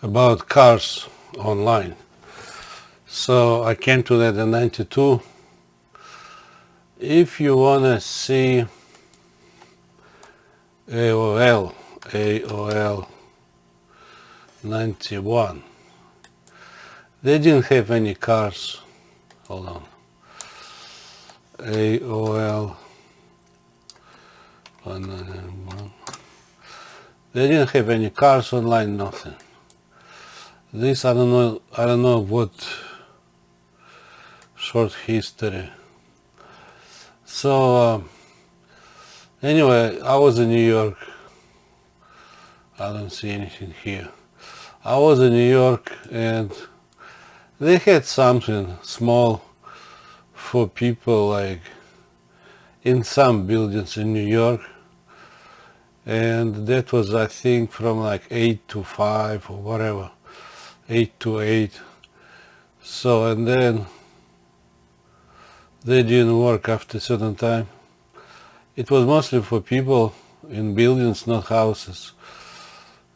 about cars online. So I came to that in 92. If you want to see AOL 91, they didn't have any cars. Hold on. AOL 191. They didn't have any cars online, nothing. This I don't know what short history. So anyway, I was in New York. I don't see anything here. I was in New York and they had something small for people like in some buildings in New York, and that was I think from like 8 to 5 or whatever, 8 to 8. So and then they didn't work after a certain time. It was mostly for people in buildings, not houses.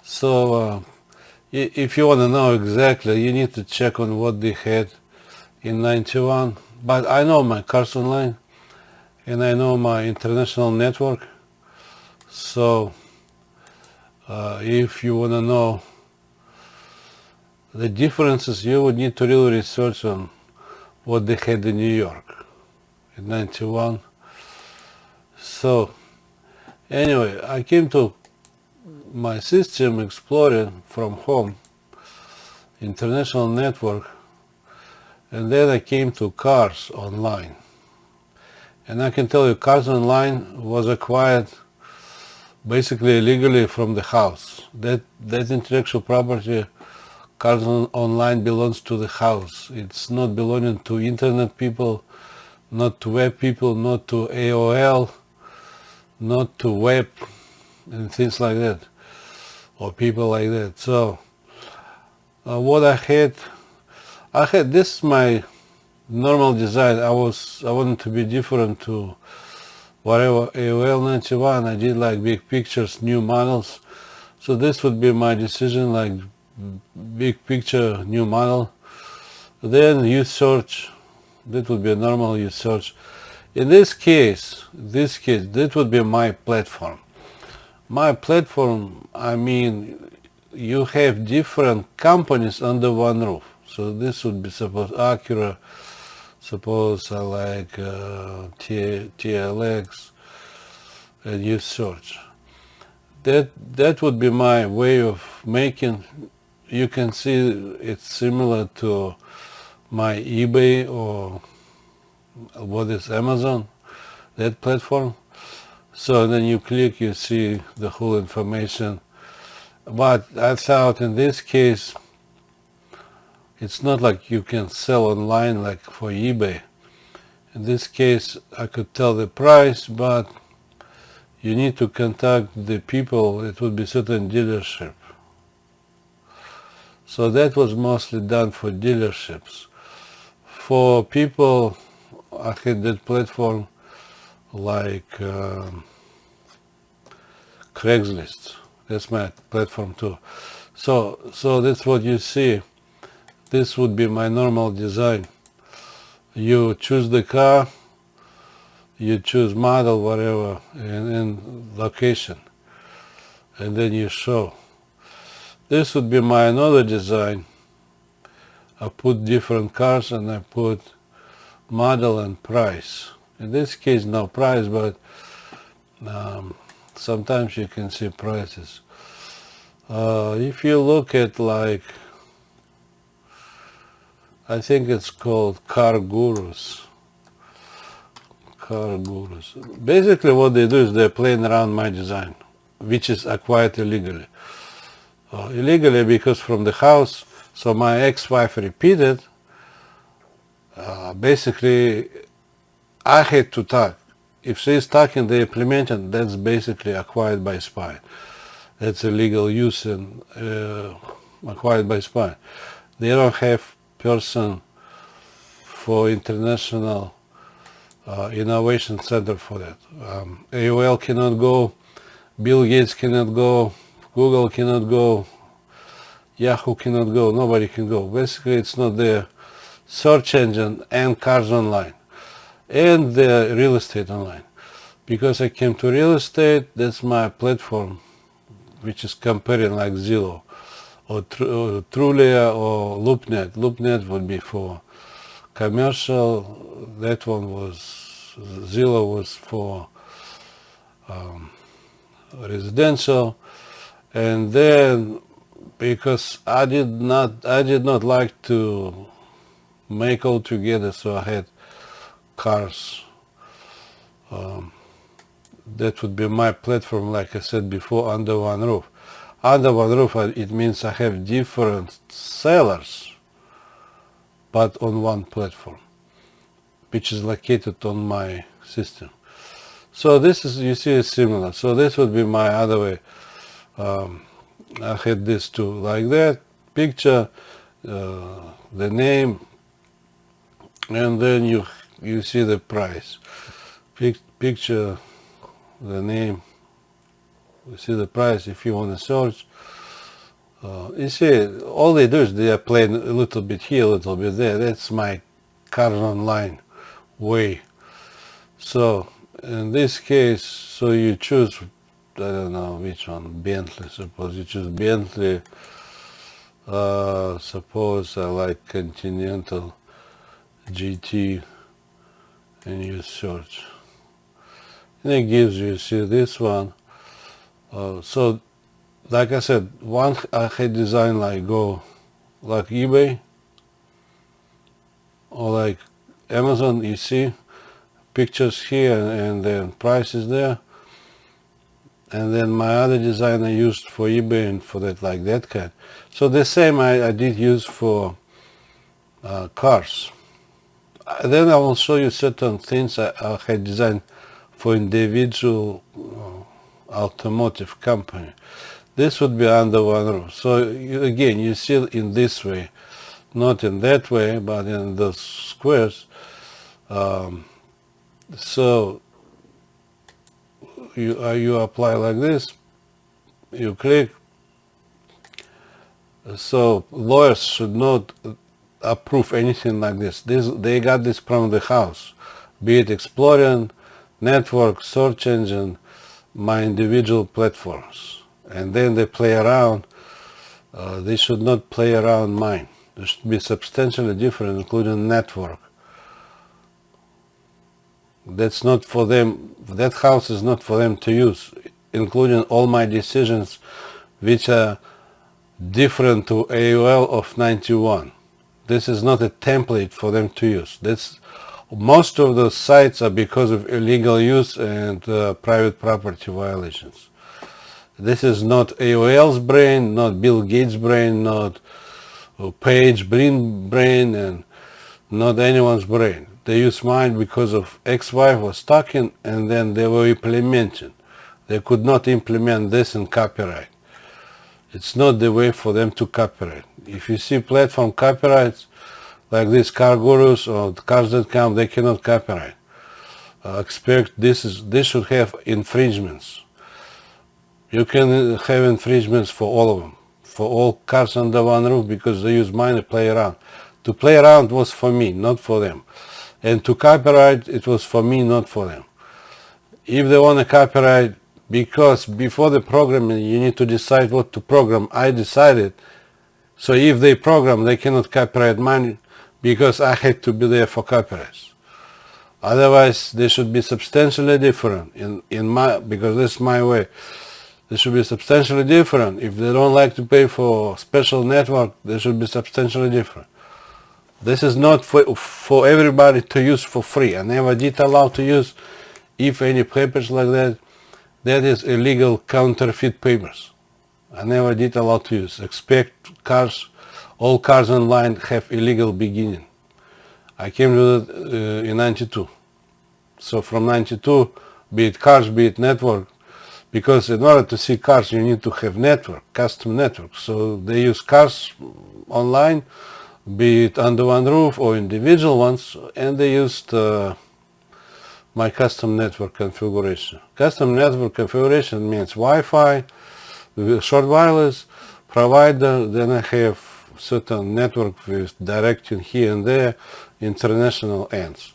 So if you want to know exactly, you need to check on what they had in 91. But I know my Cars Online and I know my international network. So if you want to know the differences, you would need to really research on what they had in New York in 91. So anyway, I came to my system exploring from home, international network, and then I came to Cars Online. And I can tell you, Cars Online was acquired basically illegally from the house. That intellectual property, Cars Online, belongs to the house. It's not belonging to internet people, not to web people, not to AOL, not to web and things like that, or people like that. So what I had this is my normal design. I wanted to be different to whatever AOL 91. I did like big pictures, new models. So this would be my decision, like big picture, new model. Then use search. That would be a normal use search. In this case, that would be my platform. My platform, I mean, you have different companies under one roof. So this would be suppose Acura, suppose I like TLX, and use search. That would be my way of making. You can see it's similar to my eBay or what is Amazon, that platform. So then you click, you see the whole information. But I thought in this case, it's not like you can sell online like for eBay. In this case, I could tell the price, but you need to contact the people. It would be certain dealership. So that was mostly done for dealerships. For people, I had that platform like Craigslist. That's my platform too. So that's what you see. This would be my normal design. You choose the car, you choose model, whatever, and location, and then you show. This would be my another design. I put different cars and I put model and price. In this case, no price, but sometimes you can see prices. If you look at like, I think it's called Car Gurus. Car Gurus. Basically what they do is they're playing around my design, which is acquired illegally. Illegally because from the house, so my ex-wife repeated, basically I had to talk. If she's talking, they implement it, that's basically acquired by spy. That's illegal use and acquired by spy. They don't have person for international innovation center for that. AOL cannot go, Bill Gates cannot go, Google cannot go, Yahoo cannot go, nobody can go. Basically, it's not their search engine and Cars Online and the real estate online. Because I came to real estate, that's my platform, which is comparing like Zillow or Trulia or LoopNet. LoopNet would be for commercial. That one was, Zillow was for residential. And then, because I did not like to make all together, so I had Cars. That would be my platform, like I said before, under one roof. Under one roof, it means I have different sellers, but on one platform, which is located on my system. So this is, you see, it's similar. So this would be my other way. I had this too, like that, picture, the name, and then you see the price. Picture, the name, you see the price if you want to search. You see, all they do is they are playing a little bit here, a little bit there. That's my Cars Online way. So in this case, so you choose, I don't know which one, Bentley, suppose you choose Bentley. Suppose I like Continental GT, and you search. And it gives you, see this one. So, like I said, one I had designed like go like eBay or like Amazon. You see pictures here and then prices there. And then my other design I used for eBay and for that, like that kind. So the same I did use for cars. Then I will show you certain things I had designed for individual automotive company. This would be under one roof. So again, you see it in this way, not in that way, but in those squares. So you apply like this, you click. So lawyers should not approve anything like this. They got this from the house, be it Explorer, network, search engine, my individual platforms, and then they play around. They should not play around mine. They should be substantially different, including network. That's not for them. That house is not for them to use, including all my decisions, which are different to AOL of 91. This is not a template for them to use. Most of the sites are because of illegal use and private property violations. This is not AOL's brain, not Bill Gates' brain, not Page brain, and not anyone's brain. They use mine because of ex-wife was talking, and then they were implementing. They could not implement this in copyright. It's not the way for them to copyright. If you see platform copyrights like this CarGurus or Cars.com, they cannot copyright. Expect this should have infringements. You can have infringements for all of them, for all cars under one roof, because they use mine to play around. To play around was for me, not for them. And to copyright, it was for me, not for them. If they want to copyright, because before the programming, you need to decide what to program. I decided. So if they program, they cannot copyright mine because I had to be there for copyrights. Otherwise, they should be substantially different because this is my way. They should be substantially different. If they don't like to pay for special network, they should be substantially different. This is not for everybody to use for free. I never did allow to use, if any papers like that. That is illegal counterfeit papers. I never did allow to use. Expect cars, all cars online have illegal beginning. I came to that in 92. So from 92, be it cars, be it network, because in order to see cars, you need to have network, custom network. So they use cars online, be it under one roof or individual ones, and they used my custom network configuration. Custom network configuration means Wi-Fi, short wireless, provider, then I have certain network with directing here and there international ends.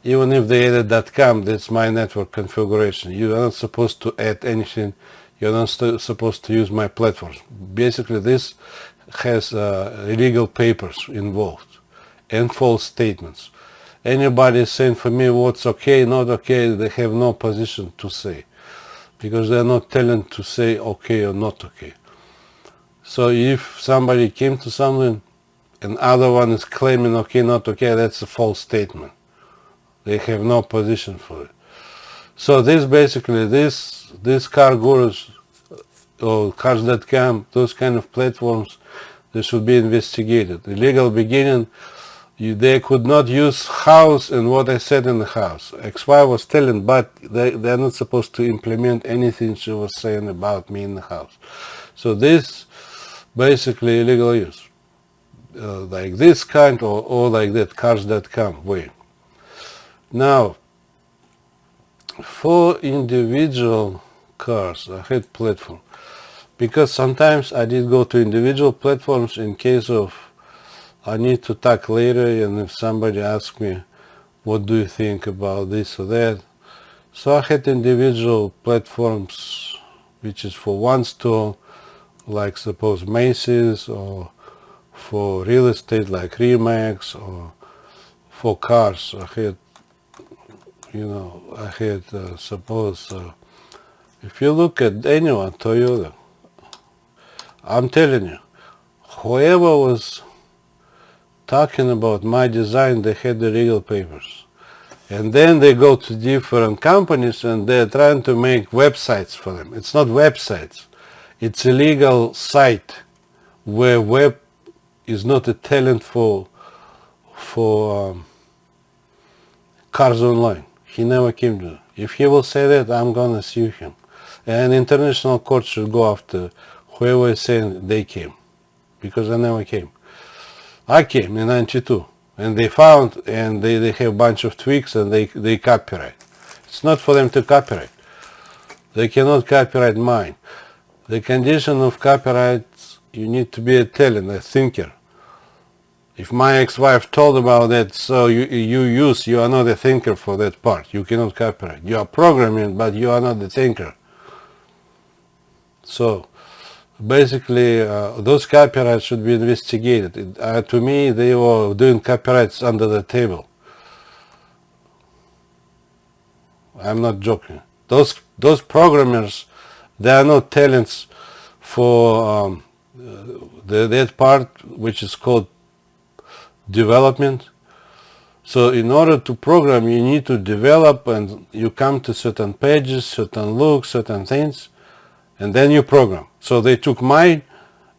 Even if they added .com, that's my network configuration. You are not supposed to add anything. You're not supposed to use my platforms. Basically, this has illegal papers involved and false statements. Anybody saying for me what's okay, not okay, they have no position to say, because they're not telling to say okay or not okay. So if somebody came to something and other one is claiming okay, not okay, that's a false statement. They have no position for it. So this basically, this CarGurus or Cars.com, those kind of platforms, they should be investigated. Illegal beginning, they could not use house and what I said in the house. XY was telling, but they're not supposed to implement anything she was saying about me in the house. So this basically illegal use. Like this kind or like that, Cars.com way. Now, for individual cars, I had platform. Because sometimes I did go to individual platforms in case of I need to talk later, and if somebody asks me, what do you think about this or that? So I had individual platforms, which is for one store, like suppose Macy's, or for real estate like Remax, or for cars. I had, suppose, if you look at anyone, Toyota, I'm telling you, whoever was talking about my design, they had the legal papers. And then they go to different companies and they're trying to make websites for them. It's not websites. It's a legal site where web is not a talent for Cars Online. He never came to it. If he will say that, I'm gonna sue him. And international court should go after whoever is saying they came, because I never came. I came in 92, and they found, and they have a bunch of tweaks, and they copyright. It's not for them to copyright. They cannot copyright mine. The condition of copyright, you need to be a talent, a thinker. If my ex-wife told about that, so you are not a thinker for that part. You cannot copyright. You are programming, but you are not the thinker. So basically, those copyrights should be investigated. To me, they were doing copyrights under the table. I'm not joking. Those programmers, they are not talents for that part, which is called development. So in order to program, you need to develop, and you come to certain pages, certain looks, certain things, and then you program. So they took mine,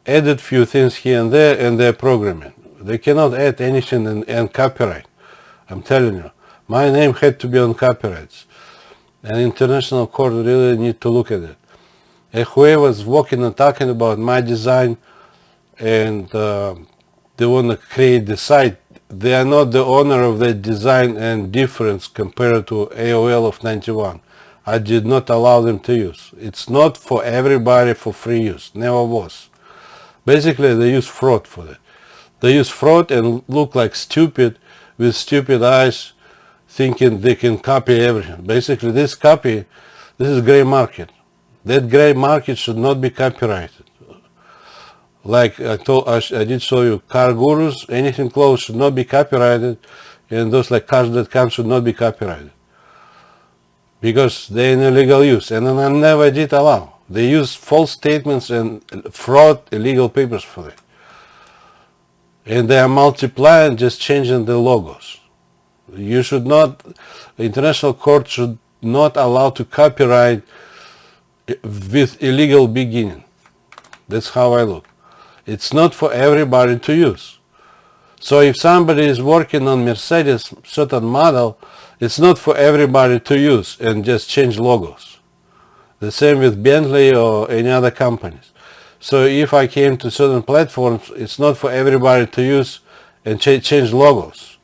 added few things here and there, and they're programming. They cannot add anything and copyright. I'm telling you, my name had to be on copyrights, and international court really need to look at it. And whoever's walking and talking about my design, and they want to create the site, they are not the owner of that design and difference compared to AOL of 91. I did not allow them to use. It's not for everybody for free use. Never was. Basically, they use fraud for that. They use fraud and look like stupid with stupid eyes, thinking they can copy everything. Basically, this is gray market. That gray market should not be copyrighted. Like I did show you, CarGurus, anything close should not be copyrighted, and those like Cars.com should not be copyrighted, because they're in illegal use, and I never did allow. They use false statements and fraud, illegal papers for it. And they are multiplying, just changing the logos. You should not, the international court should not allow to copyright with illegal beginning. That's how I look. It's not for everybody to use. So if somebody is working on Mercedes certain model, it's not for everybody to use and just change logos. The same with Bentley or any other companies. So if I came to certain platforms, it's not for everybody to use and change logos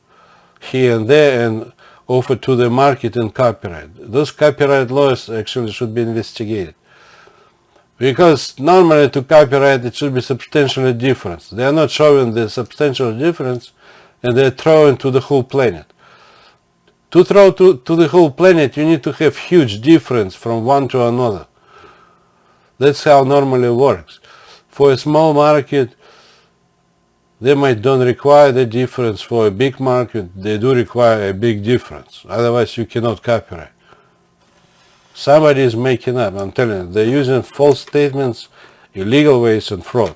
here and there and offer to the market and copyright. Those copyright laws actually should be investigated. Because normally to copyright it should be substantially different. They are not showing the substantial difference, and they're throwing to the whole planet. To throw to the whole planet, you need to have huge difference from one to another. That's how normally it works. For a small market, they might don't require the difference. For a big market, they do require a big difference. Otherwise, you cannot copyright. Somebody is making up, I'm telling you. They're using false statements, illegal ways, and fraud.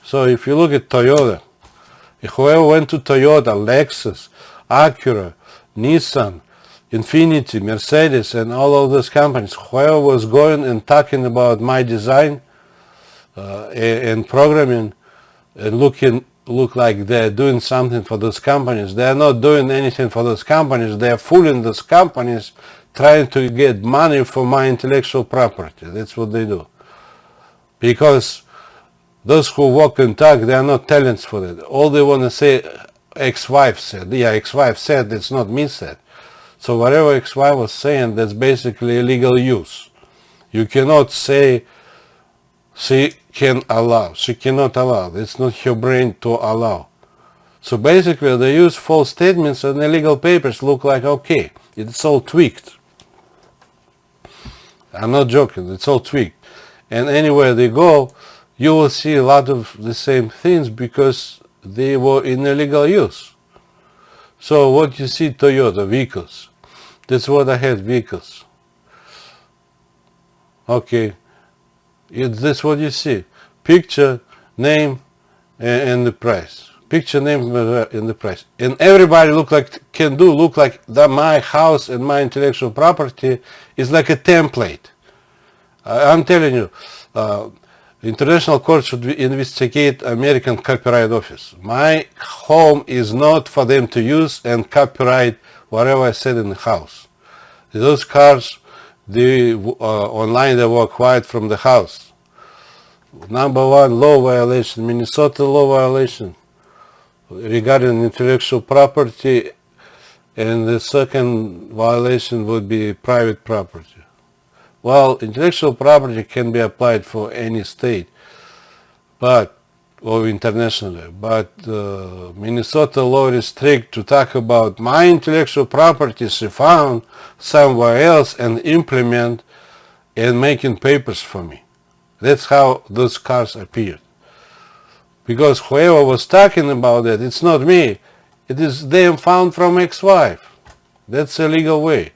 So if you look at Toyota, whoever went to Toyota, Lexus, Acura, Nissan, Infiniti, Mercedes, and all of those companies, whoever was going and talking about my design and programming and look like they're doing something for those companies, they're not doing anything for those companies. They're fooling those companies, trying to get money for my intellectual property. That's what they do. Because those who walk and talk, they are not talents for it. All they want to say, ex-wife said. Yeah, ex-wife said, it's not me said. So whatever ex-wife was saying, that's basically illegal use. You cannot say she can allow. She cannot allow. It's not her brain to allow. So basically they use false statements and illegal papers look like okay. It's all tweaked. I'm not joking. It's all tweaked. And anywhere they go, you will see a lot of the same things because they were in illegal use. So what you see, Toyota vehicles. That's what I had, vehicles. Okay. That's what you see. Picture, name, and the price. Picture, name, and the price. And everybody look like that my house and my intellectual property is like a template. I'm telling you, International Court should investigate American Copyright Office. My home is not for them to use and copyright whatever I said in the house. Those cars, online they were acquired from the house. Number one, law violation, Minnesota law violation regarding intellectual property, and the second violation would be private property. Well, intellectual property can be applied for any state, or internationally, but Minnesota law is strict to talk about my intellectual property she found somewhere else and implement and making papers for me. That's how those cars appeared. Because whoever was talking about it, it's not me. It is them found from ex-wife. That's a legal way.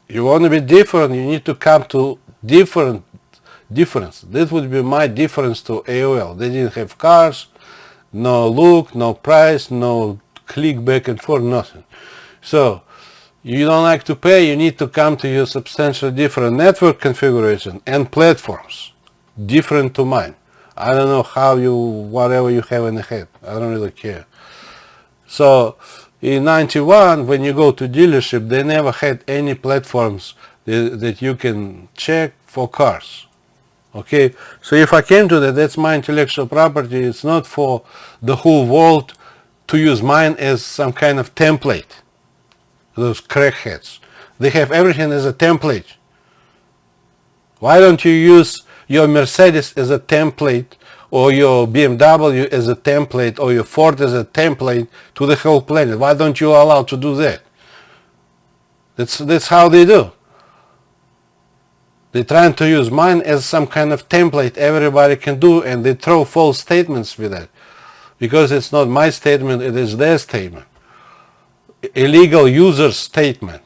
You want to be different, you need to come to difference. That would be my difference to AOL. They didn't have cars, no look, no price, no click back and forth, nothing. So, you don't like to pay, you need to come to your substantially different network configuration and platforms, different to mine. I don't know how whatever you have in the head, I don't really care. So, in 91, when you go to dealership, they never had any platforms that you can check for cars. Okay, so if I came to that, that's my intellectual property. It's not for the whole world to use mine as some kind of template. Those crackheads, they have everything as a template. Why don't you use your Mercedes as a template, or your BMW as a template, or your Ford as a template to the whole planet? Why don't you allow to do that? That's how they do. They're trying to use mine as some kind of template everybody can do, and they throw false statements with that. Because it's not my statement, it is their statement. Illegal user statement.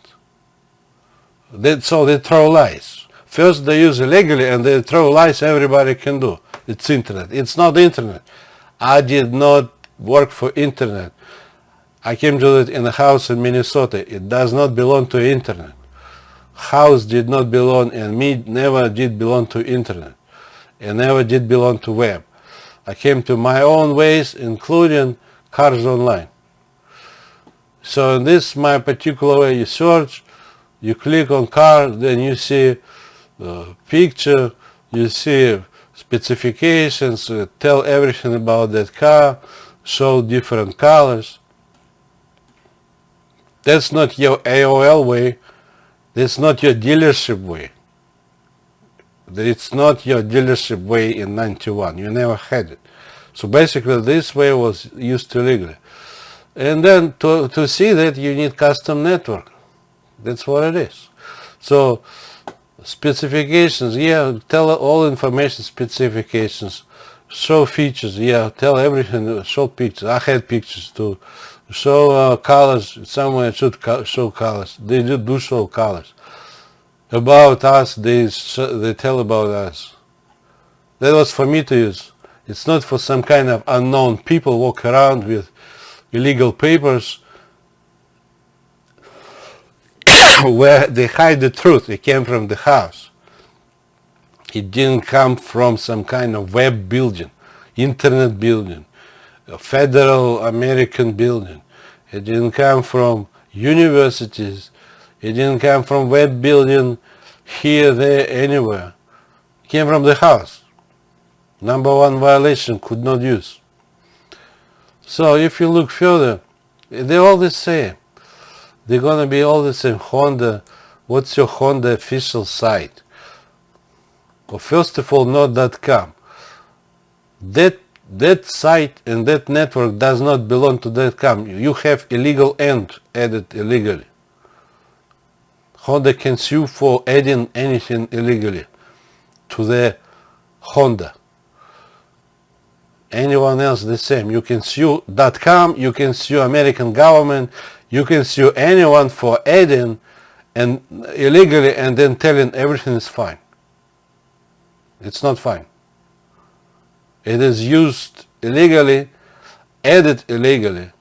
So they throw lies. First they use illegally and they throw lies everybody can do. It's internet. It's not internet. I did not work for internet. I came to it in a house in Minnesota. It does not belong to internet. House did not belong, and me never did belong to internet. And never did belong to web. I came to my own ways, including Cars Online. So in this my particular way, you search, you click on car, then you see the picture, you see specifications, tell everything about that car, show different colors. That's not your AOL way. That's not your dealership way. It's not your dealership way in 91. You never had it. So basically this way was used illegally. And then to see that you need custom network. That's what it is. So specifications, yeah, tell all information specifications, show features, yeah, tell everything, show pictures. I had pictures too. Show colors, somewhere it should show colors. They do show colors. About us, they tell about us. That was for me to use. It's not for some kind of unknown people walk around with illegal papers where they hide the truth. It came from the house. It didn't come from some kind of web building, internet building, a federal American building. It didn't come from universities. It didn't come from web building here, there, anywhere. It came from the house. Number one violation, could not use. So if you look further, they're all the same. They're gonna be all the same. Honda, what's your Honda official site? Well, first of all, not.com. That site and that network does not belong to .com. You have illegal end added illegally. Honda can sue for adding anything illegally to the Honda. Anyone else the same. You can sue .com, you can sue American government, you can sue anyone for adding and illegally and then telling everything is fine. It's not fine. It is used illegally, added illegally.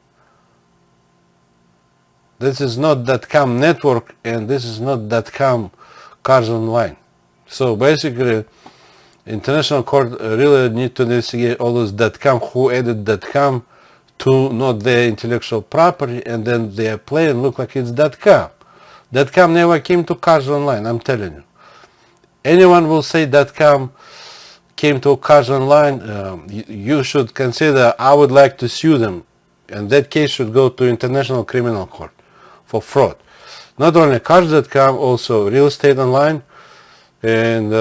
This is not .com network and this is not .com cars online. So basically, International Court really need to investigate all those .com who added .com to not their intellectual property, and then they are playing look like it's .com. .com never came to cars online, I'm telling you. Anyone will say .com came to cars online, you should consider, I would like to sue them, and that case should go to International Criminal Court for fraud. Not only cars.com, also real estate online and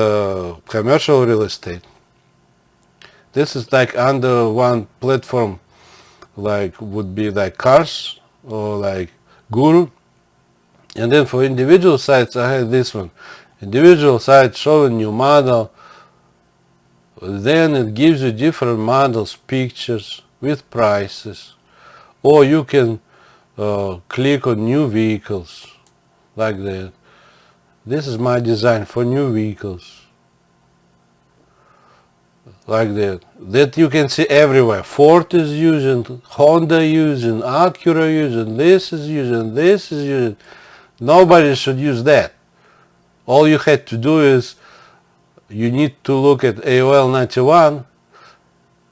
commercial real estate. This is like under one platform, like would be like Cars or like Guru. And then for individual sites, I had this one. Individual site showing new model. Then it gives you different models, pictures with prices. Or you can click on new vehicles like that. This is my design for new vehicles. Like that. That you can see everywhere. Ford is using, Honda using, Acura using, this is using, this is using. Nobody should use that. All you had to do is you need to look at AOL 91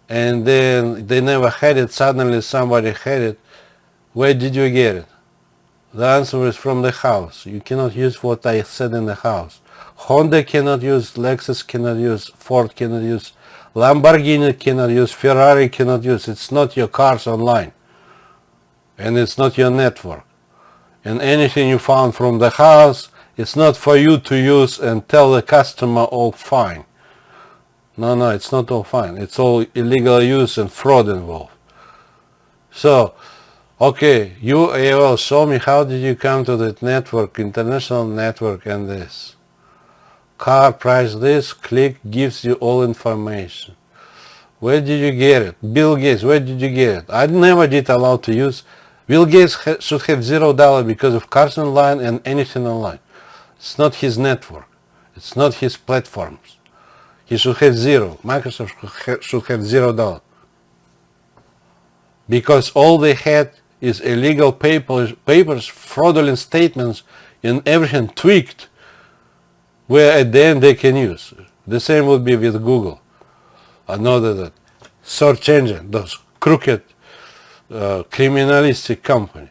and then they never had it, suddenly somebody had it. Where did you get it? The answer is from the house. You cannot use what I said in the house. Honda cannot use, Lexus cannot use, Ford cannot use, Lamborghini cannot use, Ferrari cannot use. It's not your cars online. And it's not your network. And anything you found from the house, it's not for you to use and tell the customer all fine. No, it's not all fine. It's all illegal use and fraud involved. So, okay, you AOL, show me how did you come to that network, international network and this. Car price this, click, gives you all information. Where did you get it? Bill Gates, where did you get it? I never did allow to use. Bill Gates should have $0 because of cars online and anything online. It's not his network. It's not his platforms. He should have zero. Microsoft should have $0. Because all they had is illegal papers, fraudulent statements, and everything tweaked, where at the end they can use. The same would be with Google. Another search engine, those crooked, criminalistic company.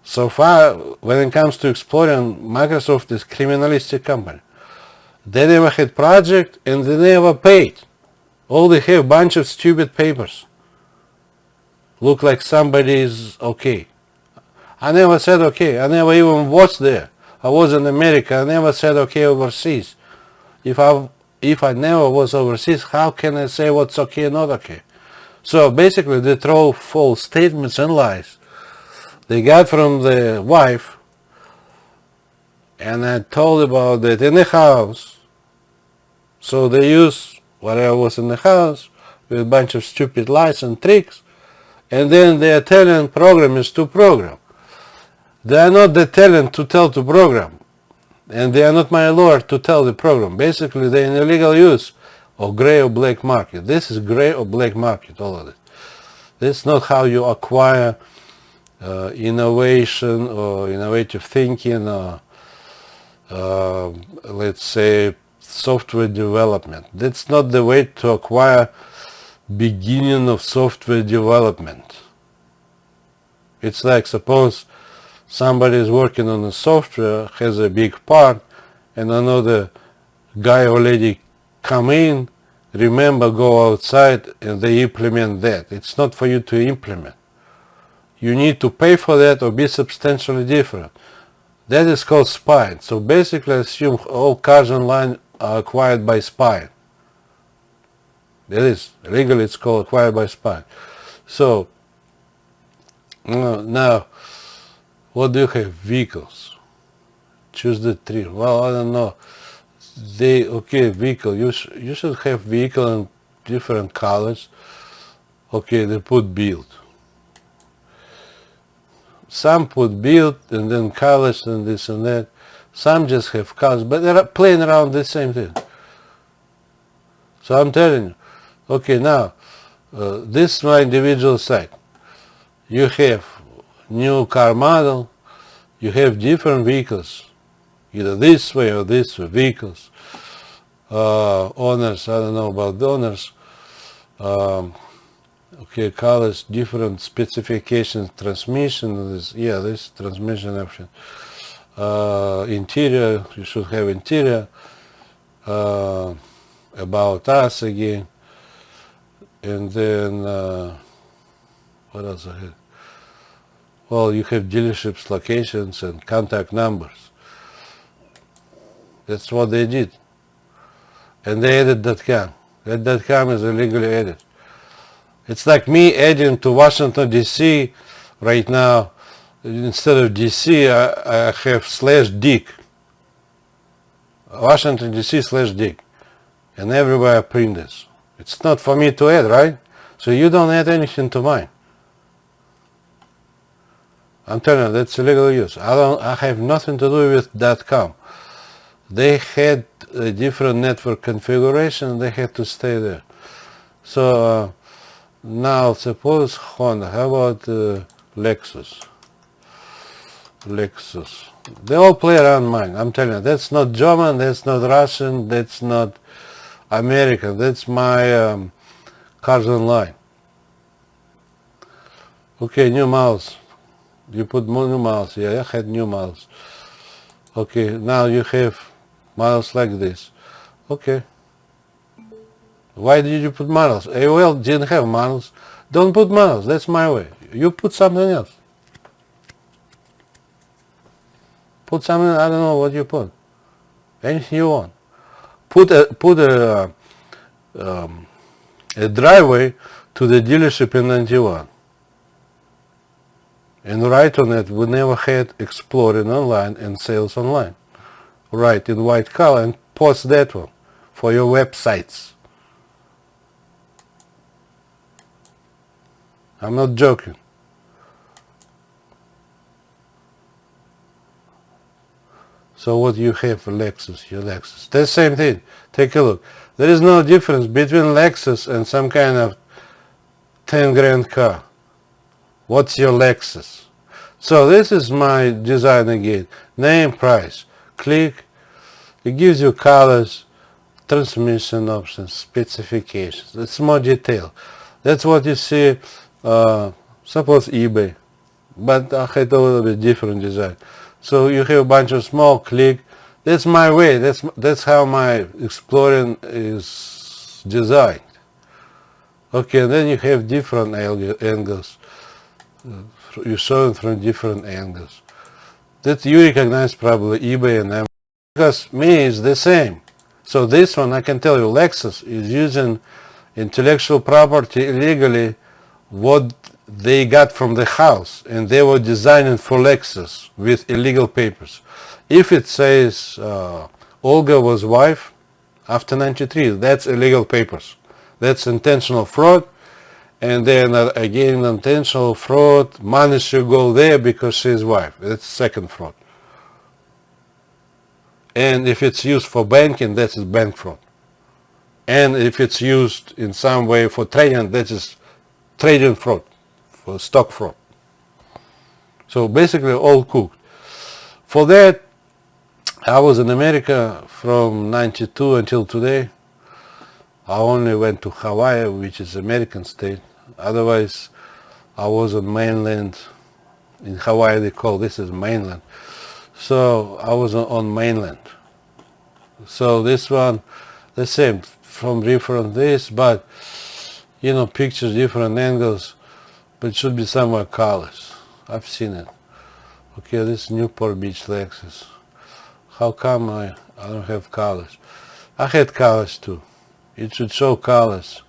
So far, when it comes to exploring, Microsoft is criminalistic company. They never had project and they never paid. All they have bunch of stupid papers. Look like somebody is okay. I never said okay. I never even was there. I was in America. I never said okay overseas. If I never was overseas, how can I say what's okay and not okay? So basically, they throw false statements and lies they got from the wife, and I told about it in the house. So they use whatever was in the house with a bunch of stupid lies and tricks, and then they are telling programmers to program. They are not the talent to tell to program, and they are not my lord to tell the program. Basically, they're in illegal use or gray or black market. This is gray or black market, all of it. This is not how you acquire innovation or innovative thinking or let's say software development. That's not the way to acquire beginning of software development. It's like, suppose somebody is working on a software, has a big part, and another guy or lady come in, remember, go outside, and they implement that. It's not for you to implement. You need to pay for that or be substantially different. That is called spying. So basically, assume all cars online are acquired by spying. That is, legally it's called acquired by spying. So, now, what do you have? Vehicles. Choose the three. Well, I don't know. Okay, vehicle. You should have vehicle in different colors. Okay, they put build. Some put build and then colors and this and that. Some just have colors, but they're playing around the same thing. So I'm telling you. Okay, now, this is my individual site. You have new car model. You have different vehicles, either this way or this way, vehicles. Owners, I don't know about the owners. Okay, colors, different specifications, transmission, this transmission option. Interior, you should have interior. About us again. And then, what else I had? Well, you have dealerships, locations, and contact numbers. That's what they did. And they added .com. That .com is illegally added. It's like me adding to Washington, D.C. right now. Instead of D.C., I have /dick. Washington, D.C. /dick. And everywhere I print this. It's not for me to add, right? So you don't add anything to mine. I'm telling you, that's illegal use. I have nothing to do with .com. They had a different network configuration. They had to stay there. So now suppose Honda. How about Lexus? They all play around mine. I'm telling you, that's not German. That's not Russian. That's not American. That's my cars online. Okay, new models. You put more new models. Yeah, I had new models. Okay, now you have models like this. Okay. Why did you put models? AOL didn't have models. Don't put models. That's my way. You put something else. Put something, I don't know what you put. Anything you want. Put a driveway to the dealership in 91. And write on it, we never had exploring online and sales online. Write in white color and post that one for your websites. I'm not joking. So what you have for Lexus, your Lexus. The same thing. Take a look. There is no difference between Lexus and some kind of 10 grand car. What's your Lexus? So this is my design again. Name, price. Click. It gives you colors, transmission options, specifications. It's more detailed. That's what you see, suppose eBay. But I had a little bit different design. So you have a bunch of small, click. That's my way. That's how my exploring is designed. Okay, and then you have different angles. you saw it from different angles. That you recognize probably eBay and Amazon. Because me is the same. So this one, I can tell you, Lexus is using intellectual property illegally what they got from the house, and they were designing for Lexus with illegal papers. If it says Olga was wife after 93, that's illegal papers. That's intentional fraud, and then again intentional fraud, money should go there because she's wife. That's second fraud. And if it's used for banking, that is bank fraud. And if it's used in some way for trading, that is trading fraud, for stock fraud. So basically all cooked. For that, I was in America from 92 until today. I only went to Hawaii, which is American state. Otherwise, I was on mainland. In Hawaii, they call this is mainland. So I was on mainland. So this one, the same, from different this, but you know, pictures, different angles, but it should be somewhere colors. I've seen it. Okay, this is Newport Beach Lexus. How come I don't have colors? I had colors too. It should show colors.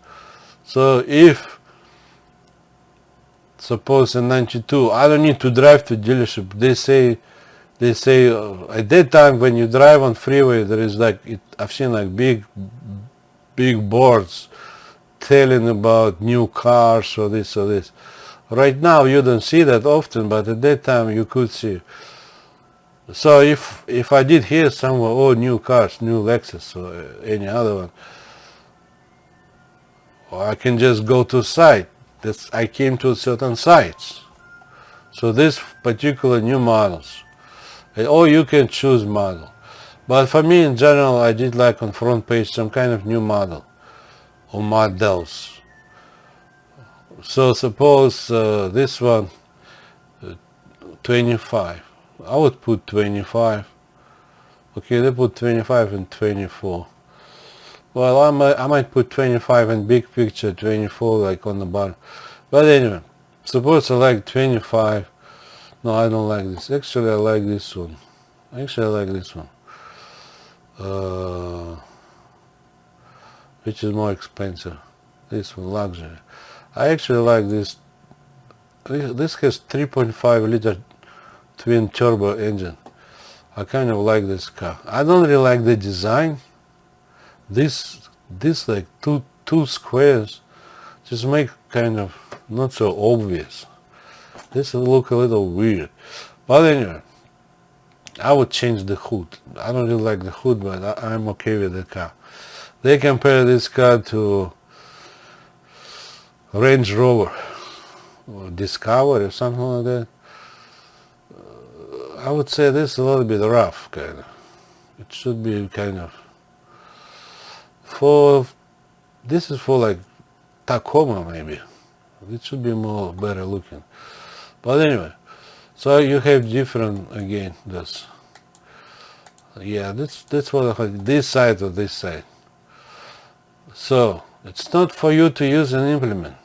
So if, suppose in 92, I don't need to drive to dealership. They say at that time when you drive on freeway, there is like, I've seen like big boards telling about new cars or this or this. Right now you don't see that often, but at that time you could see. So if I did hear somewhere, oh, new cars, new Lexus or any other one, or I can just go to site. I came to certain sites. So this particular new models, or you can choose model. But for me in general, I did like on front page some kind of new model or models. So suppose this one 25. I would put 25. Okay, they put 25 and 24. Well, I might put 25 in big picture, 24 like on the bottom. But anyway, suppose I like 25. No, I don't like this. Actually, I like this one. Actually, I like this one. Which is more expensive. This one, luxury. I actually like this. This has 3.5 liter twin turbo engine. I kind of like this car. I don't really like the design. This like two squares just make kind of not so obvious. This will look a little weird. But anyway, I would change the hood. I don't really like the hood, but I'm okay with the car. They compare this car to Range Rover or Discovery or something like that. I would say this is a little bit rough, kind of. It should be kind of this is for like Tacoma maybe. It should be more better looking. But anyway, so you have different again. That's what I like, this side or this side. So it's not for you to use and implement.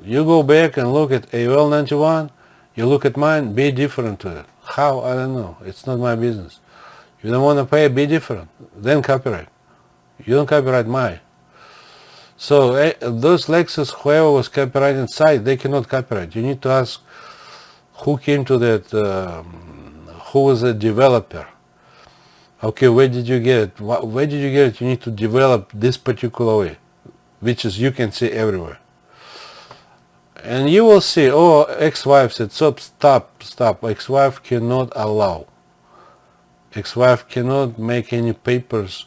You go back and look at AOL 91. You look at mine. Be different to it. How? I don't know. It's not my business. You don't want to pay, be different. Then copyright. You don't copyright mine. So those Lexus, whoever was copyrighting site, they cannot copyright. You need to ask who came to that, who was the developer. Okay, where did you get it? Where did you get it? You need to develop this particular way, which is you can see everywhere. And you will see, oh, ex-wife said, stop, ex-wife cannot allow. Ex-wife cannot make any papers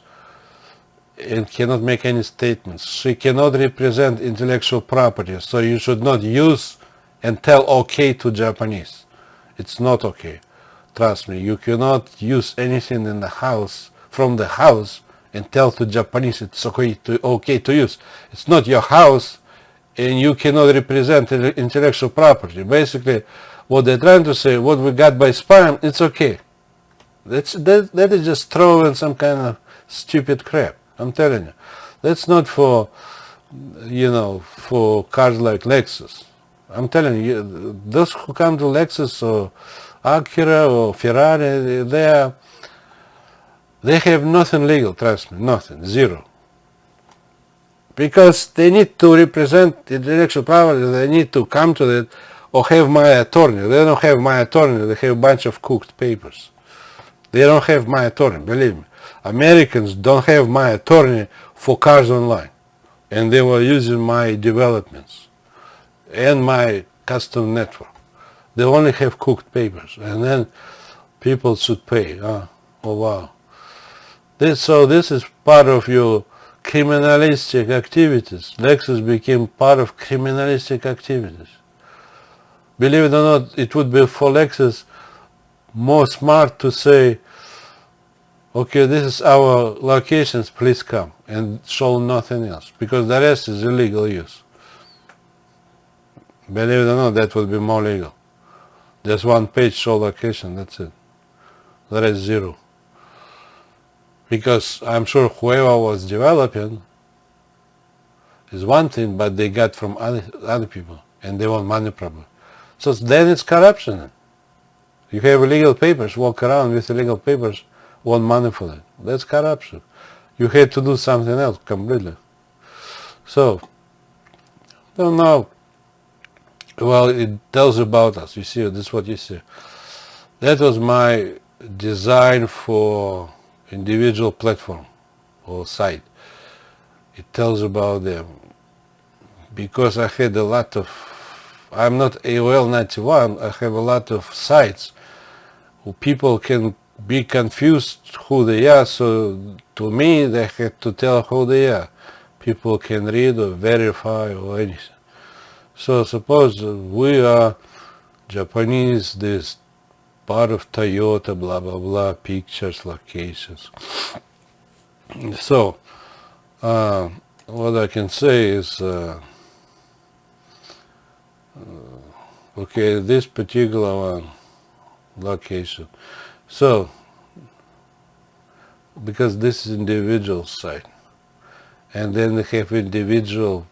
and cannot make any statements. She cannot represent intellectual property, so you should not use and tell okay to Japanese. It's not okay. Trust me, you cannot use anything in the house, from the house, and tell to Japanese it's okay to use. It's not your house, and you cannot represent intellectual property. Basically, what they're trying to say, what we got by spam, it's okay. That is just throwing some kind of stupid crap. I'm telling you. That's not for, for cars like Lexus. I'm telling you, those who come to Lexus or Acura or Ferrari, they have nothing legal, trust me, nothing, zero. Because they need to represent intellectual property, they need to come to that or have my attorney. They don't have my attorney, they have a bunch of cooked papers. They don't have my attorney, believe me. Americans don't have my attorney for cars online. And they were using my developments and my custom network. They only have cooked papers. And then people should pay. Oh wow. So this is part of your criminalistic activities. Lexus became part of criminalistic activities. Believe it or not, it would be for Lexus more smart to say, okay, this is our locations, please come, and show nothing else, because the rest is illegal use. Believe it or not, that would be more legal. Just one page show location, that's it. The rest zero. Because I'm sure whoever was developing is one thing, but they got from other people, and they want money probably. So then it's corruption. You have illegal papers, walk around with illegal papers, want money for that. That's corruption. You had to do something else completely. So, don't know. Well, it tells about us. You see, this is what you see. That was my design for individual platform or site. It tells about them. Because I had a lot of, I'm not AOL 91, I have a lot of sites who people can be confused who they are, so to me they had to tell who they are. People can read or verify or anything. So suppose we are Japanese, this part of Toyota, blah blah blah, pictures, locations. So what I can say is okay, this particular one, location. So because this is individual site, and then they have individual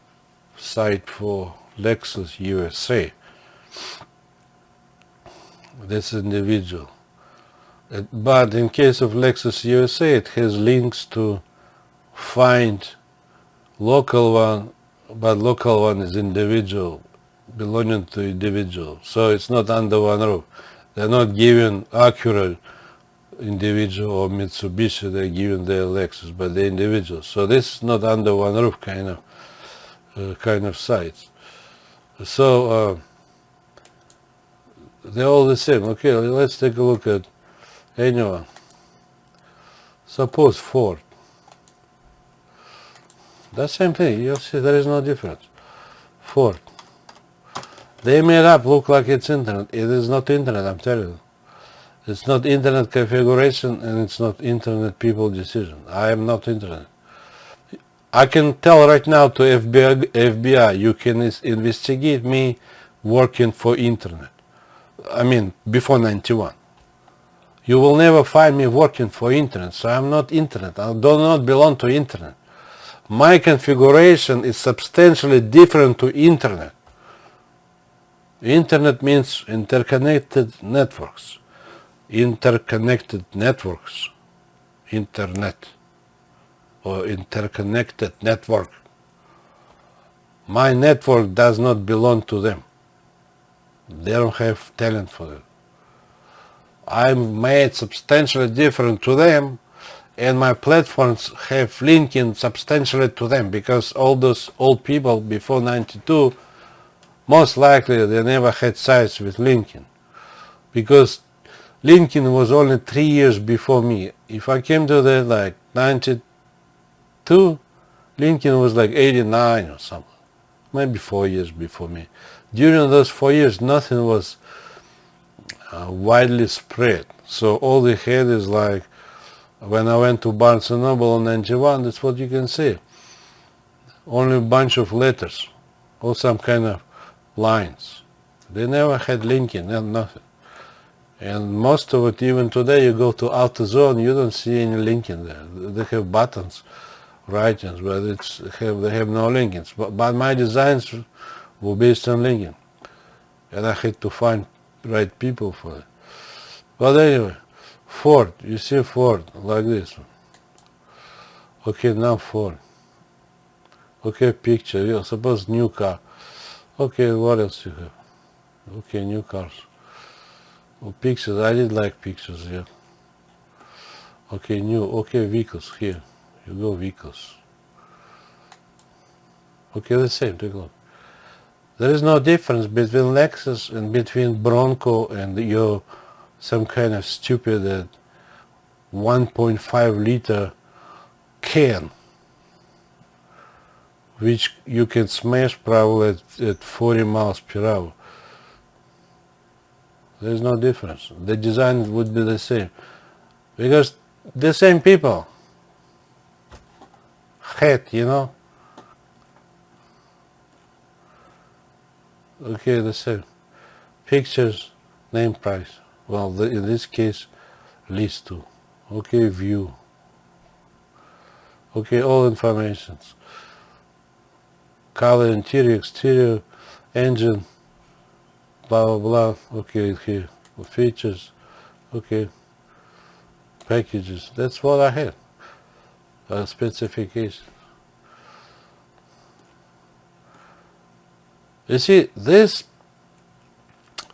site for Lexus USA. That's individual. But in case of Lexus USA, it has links to find local one, but local one is individual, belonging to individual. So it's not under one roof. They're not giving Acura individual or Mitsubishi, they're giving their Lexus, but they're individuals. So this is not under one roof kind of sites. So they're all the same. Okay, let's take a look at anyone. Suppose Ford. The same thing. You'll see there is no difference. Ford. They made up look like it's internet. It is not internet, I'm telling you. It's not internet configuration, and it's not internet people decision. I am not internet. I can tell right now to FBI, you can investigate me working for internet. I mean, before 91. You will never find me working for internet, so I'm not internet. I do not belong to internet. My configuration is substantially different to internet. Internet means interconnected networks. Interconnected networks. Internet. Or interconnected network. My network does not belong to them. They don't have talent for it. I'm made substantially different to them, and my platforms have linking substantially to them, because all those old people before 92, most likely they never had sites with linking, because linking was only 3 years before me. If I came to that like 92, linking was like 89 or something, maybe 4 years before me. During those 4 years, nothing was widely spread. So all they had is like, when I went to Barnes & Noble in 91, that's what you can see. Only a bunch of letters, or some kind of lines. They never had linking and nothing. And most of it, even today, you go to AutoZone, you don't see any linking there. They have buttons, writings, but they have no linkings. But my designs were based on linking. and I had to find right people for it. But anyway, Ford, you see Ford like this one. Okay, now Ford. Okay, picture, yeah, suppose new car. Okay, what else you have? Okay, new cars. Oh, pictures, I did like pictures, yeah. Okay, new, okay, vehicles, here. You go vehicles. Okay, the same, take a look. There is no difference between Lexus and between Bronco and your some kind of stupid 1.5 liter can, which you can smash probably at 40 miles per hour. There's no difference. The design would be the same. Because the same people had, you know. Okay, the same. Pictures, name, price. Well, in this case, list two. Okay, view. Okay, all informations. Color, interior, exterior, engine, blah, blah, blah. Okay, here, features. Okay, packages. That's what I had. Specification. You see, this,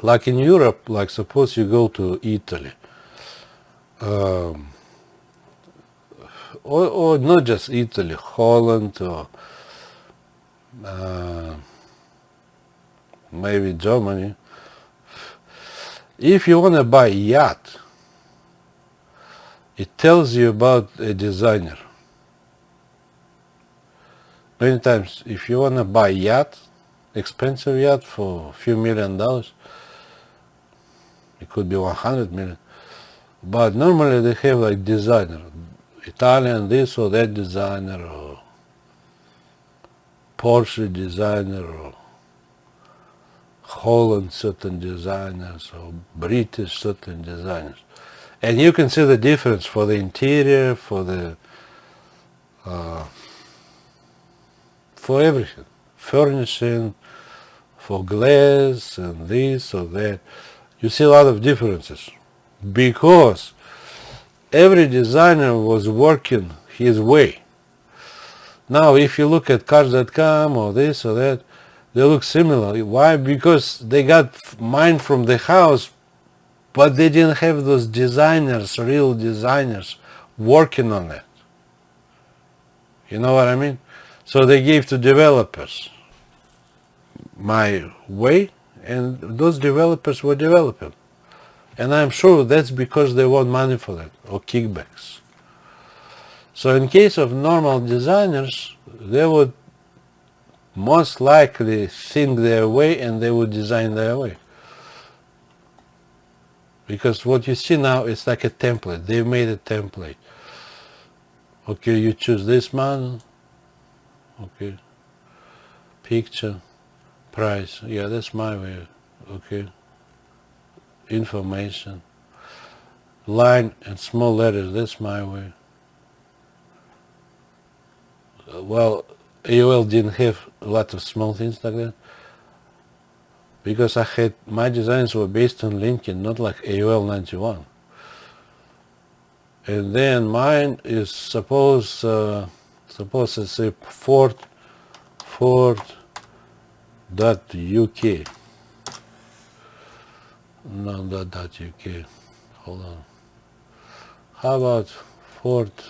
like in Europe, like suppose you go to Italy, or not just Italy, Holland, or maybe Germany. If you want to buy a yacht, it tells you about a designer. Many times, if you want to buy a yacht, expensive yacht for a few $1 million, it could be 100 million. But normally they have like designer, Italian this or that designer, or Porsche designer, or Holland certain designers, or British certain designers. And you can see the difference for the interior, for the for everything, furnishing, for glass and this or that. You see a lot of differences because every designer was working his way. Now, if you look at Cars.com or this or that, they look similar. Why? Because they got mine from the house, but they didn't have those designers, real designers, working on it. You know what I mean? So they gave to developers my way, and those developers were developing. And I'm sure that's because they want money for that, or kickbacks. So in case of normal designers, they would most likely think their way and they would design their way. Because what you see now is like a template. They've made a template. Okay, you choose this model. Okay. Picture, price. Yeah, that's my way. Okay. Information. Line and small letters. That's my way. Well, AOL didn't have a lot of small things like that. Because my designs were based on LinkedIn, not like AOL 91. And then mine is suppose to say Ford.uk. No, not .uk. Hold on. How about Ford.es?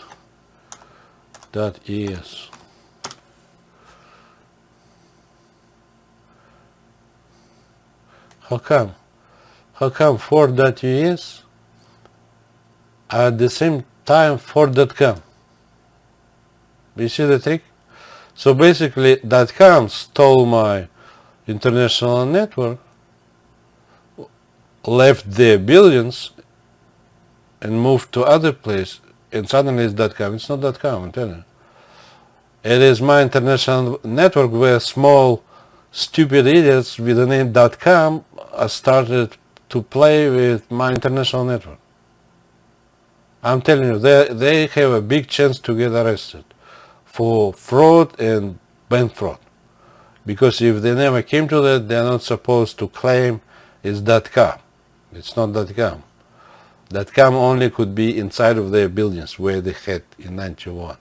How come? How come Ford.us at the same time Ford.com? You see the trick? So basically .com stole my international network, left their billions and moved to other place, and suddenly it's .com. It's not .com, I'm telling you. It is my international network where small stupid idiots with the name .com started to play with my international network. I'm telling you, they have a big chance to get arrested for fraud and bank fraud. Because if they never came to that, they're not supposed to claim it's .com. It's not .com. .com only could be inside of their buildings where they had in 91.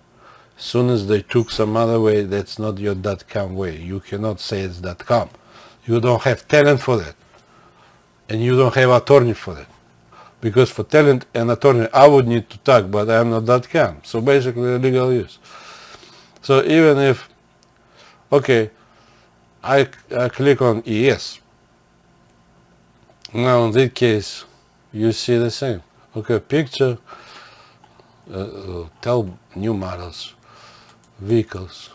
As soon as they took some other way, that's not your .com way. You cannot say it's .com. You don't have talent for that. And you don't have attorney for that. Because for talent and attorney, I would need to talk, but I'm not .com. So basically legal use. So even if, okay, I click on ES. Now in this case, you see the same. Okay, picture, tell new models, vehicles.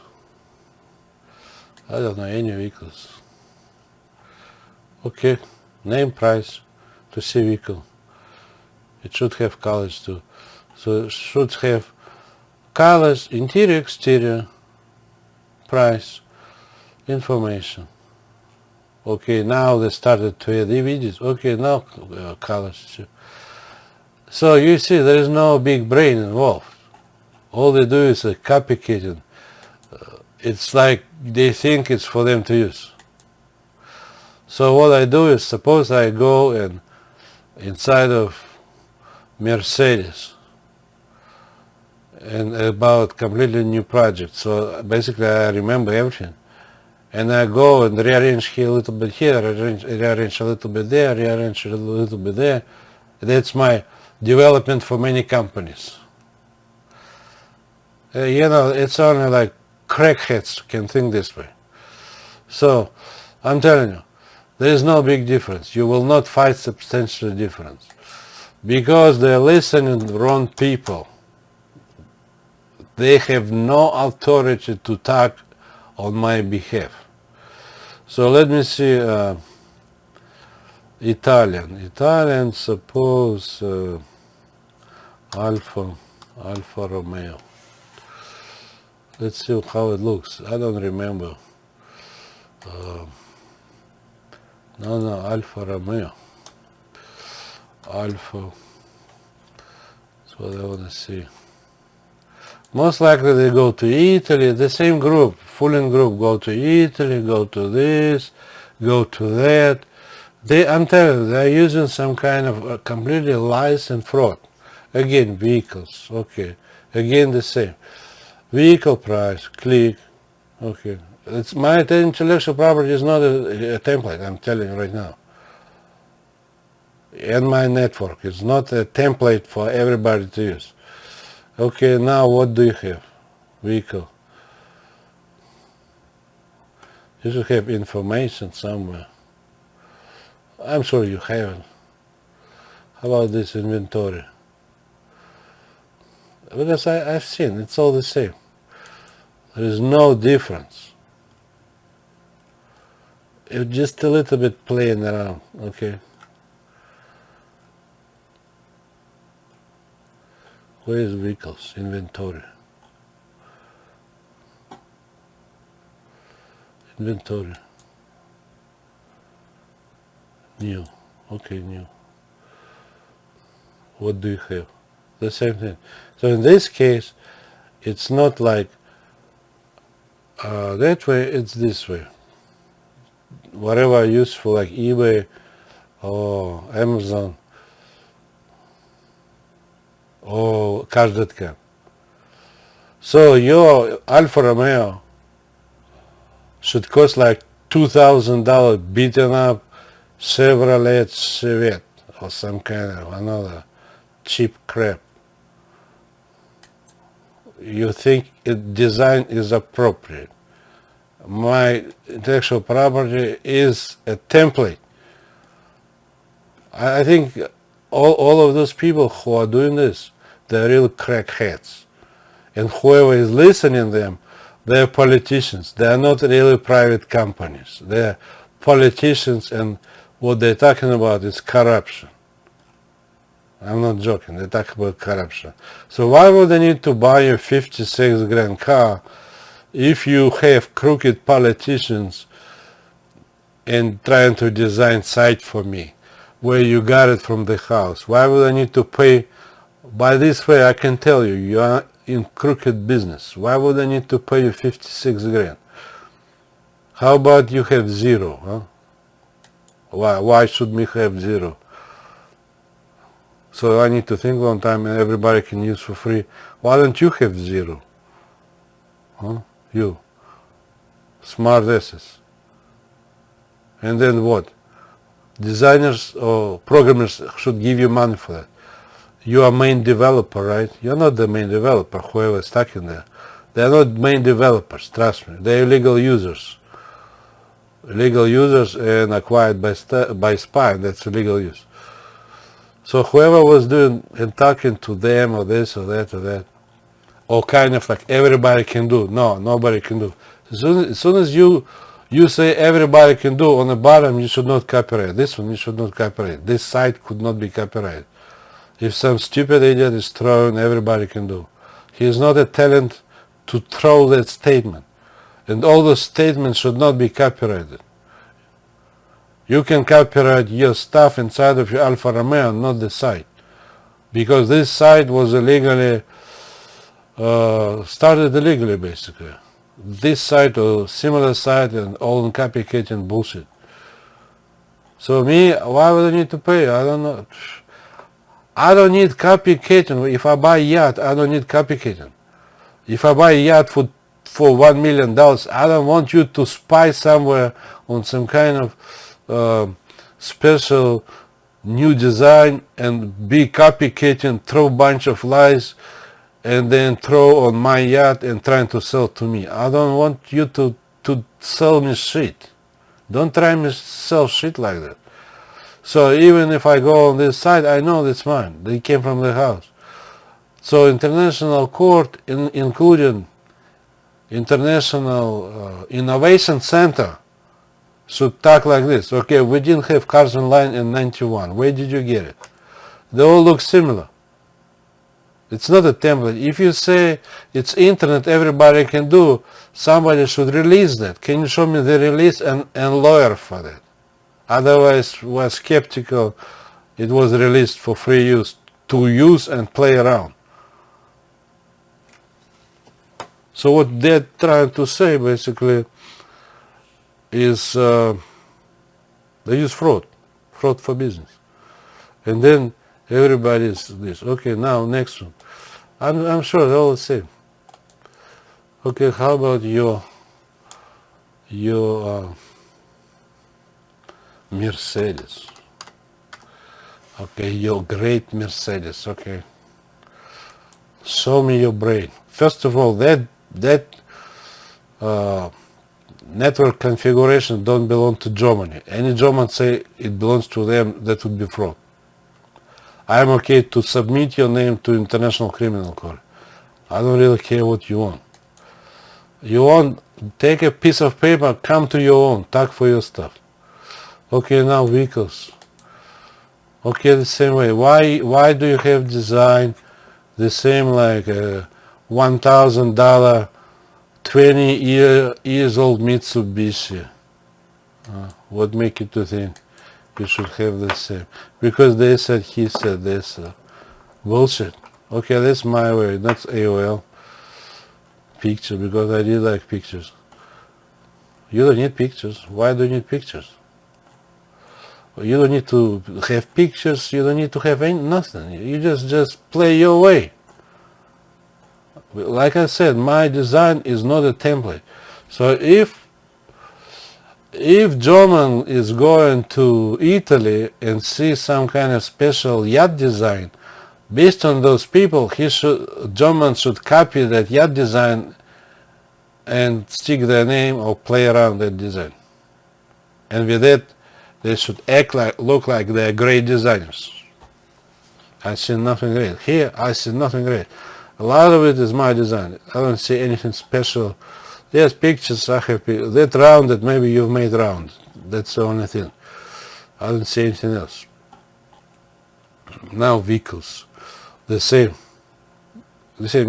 I don't know any vehicles. Okay, name, price, to see vehicle. It should have colors too. So it should have colors, interior, exterior, price, information. Okay, now they started to add images. Okay, now colors too. So you see, there is no big brain involved. All they do is copycatting. It's like they think it's for them to use. So what I do is, suppose I go and inside of Mercedes and about completely new project. So basically I remember everything. And I go and rearrange here a little bit here, rearrange a little bit there, rearrange a little bit there. That's my development for many companies. You know, it's only like crackheads can think this way. So I'm telling you, there is no big difference. You will not find substantial difference. Because they're listening to the wrong people. They have no authority to talk on my behalf. So let me see, Italian, suppose Alfa Romeo. Let's see how it looks. I don't remember. No, Alfa Romeo. Alpha. That's what I want to see. Most likely they go to Italy, the same group, Fulling group, go to Italy, go to this, go to that. I'm telling you, they're using some kind of completely lies and fraud. Again, vehicles, okay. Again, the same. Vehicle price, click, okay. It's my intellectual property is not a template, I'm telling you right now. And my network is not a template for everybody to use. Okay, now what do you have? Vehicle. You should have information somewhere. I'm sure you haven't. How about this inventory? Because I've seen, it's all the same. There is no difference. It's just a little bit playing around, okay? Where is vehicles? Inventory. Inventory. New. Okay, new. What do you have? The same thing. So in this case, it's not like that way, it's this way. Whatever I use for like eBay or Amazon or Cars.com. So your Alfa Romeo should cost like $2,000 beaten up Chevrolet Chevette or some kind of another cheap crap. You think design is appropriate. My intellectual property is a template. I think all of those people who are doing this, they're real crackheads. And whoever is listening to them, they're politicians. They're not really private companies. They're politicians, and what they're talking about is corruption. I'm not joking, they talk about corruption. So why would they need to buy a 56 grand car if you have crooked politicians and trying to design site for me, where you got it from the house? Why would I need to pay? By this way, I can tell you, you are in crooked business. Why would I need to pay you 56 grand? How about you have zero? Huh? Why should me have zero? So I need to think one time and everybody can use for free. Why don't you have zero? Huh? You. Smart asses. And then what? Designers or programmers should give you money for that. You are main developer, right? You're not the main developer, whoever's stuck in there. They're not main developers, trust me. They're illegal users. Illegal users and acquired by spy, that's illegal use. So whoever was doing and talking to them or this or that or that, or kind of like everybody can do. No, nobody can do. As soon as you say everybody can do, on the bottom you should not copyright. This one you should not copyright. This site could not be copyrighted. If some stupid idiot is throwing, everybody can do. He is not a talent to throw that statement. And all the statements should not be copyrighted. You can copyright your stuff inside of your Alfa Romeo, not the site. Because this site was illegally, started illegally basically. This site or similar site and all in copycatting bullshit. So me, why would I need to pay? I don't know. I don't need copycatting. If I buy a yacht, I don't need copycatting. If I buy a yacht for $1 million, I don't want you to spy somewhere on some kind of special new design and be copycatting, throw a bunch of lies, and then throw on my yacht and trying to sell to me. I don't want you to sell me shit. Don't try me sell shit like that. So even if I go on this site, I know it's mine. They came from the house. So international court, including International Innovation Center, should talk like this. Okay, we didn't have cars online in 91. Where did you get it? They all look similar. It's not a template. If you say it's internet, everybody can do, somebody should release that. Can you show me the release and lawyer for that? Otherwise, we're skeptical it was released for free use, to use and play around. So what they're trying to say basically is they use fraud for business. And then everybody's this. Okay, now next one. I'm sure they're all the same. Okay, how about your Mercedes? Okay, your great Mercedes. Okay, show me your brain. First of all, that network configuration don't belong to Germany. Any German say it belongs to them, that would be fraud. I'm okay to submit your name to International Criminal Court. I don't really care what you want. You want, take a piece of paper, come to your own, talk for your stuff. Okay, now vehicles. Okay, the same way. Why do you have design the same like $1,000 20 years old Mitsubishi? What make you to think you should have the same? Because they said, he said this. Bullshit. Okay, that's my way. That's AOL picture, because I did like pictures. You don't need pictures. Why do you need pictures? You don't need to have pictures. You don't need to have nothing. You just play your way. Like I said, my design is not a template. So if German is going to Italy and see some kind of special yacht design, based on those people, German should copy that yacht design and stick their name or play around that design. And with that, they should look like they're great designers. I see nothing great. Here, I see nothing great. A lot of it is my design. I don't see anything special. There's pictures, I have that rounded, maybe you've made round. That's the only thing. I don't see anything else. Now vehicles. The same, you see,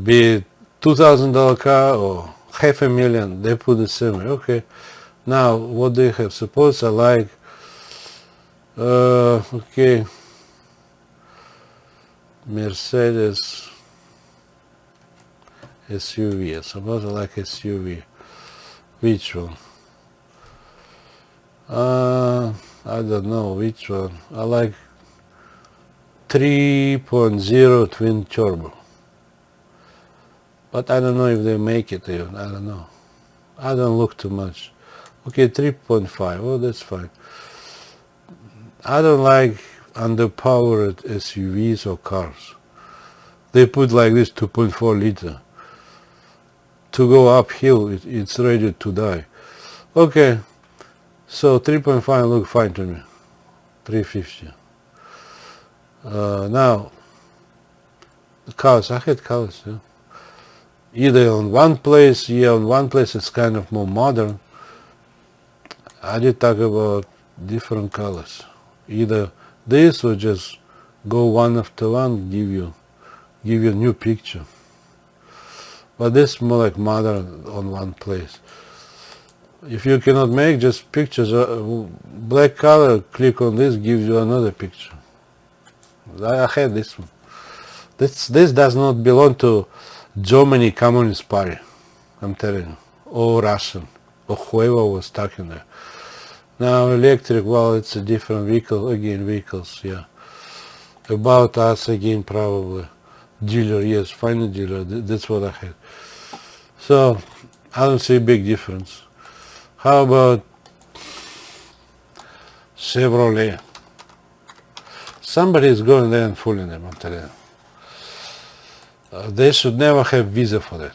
be it $2,000 car or $500,000, they put the same way. Okay, now what do you have? Suppose I like, okay, Mercedes SUV. Suppose I like SUV. Which one? I don't know which one. I like 3.0 twin turbo. But I don't know if they make it even. I don't know. I don't look too much. Okay, 3.5. Oh, that's fine. I don't like underpowered SUVs or cars. They put like this 2.4 liter. To go uphill, it's ready to die. Okay, so 3.5 look fine to me. 350. Now, the colors, I had colors. Yeah. Either on one place, on one place it's kind of more modern. I did talk about different colors. Either this or just go one after one, give you a new picture. But this is more like modern on one place. If you cannot make just pictures, black color, click on this, gives you another picture. I had this one. This does not belong to Germany Communist Party, I'm telling you, or Russian, or whoever was stuck in there. Now electric, well, it's a different vehicle, again vehicles, yeah. About us again, probably. Dealer, yes, find a dealer, that's what I had. So, I don't see a big difference. How about Chevrolet? Somebody is going there and fooling them, I'm telling you. They should never have visa for that.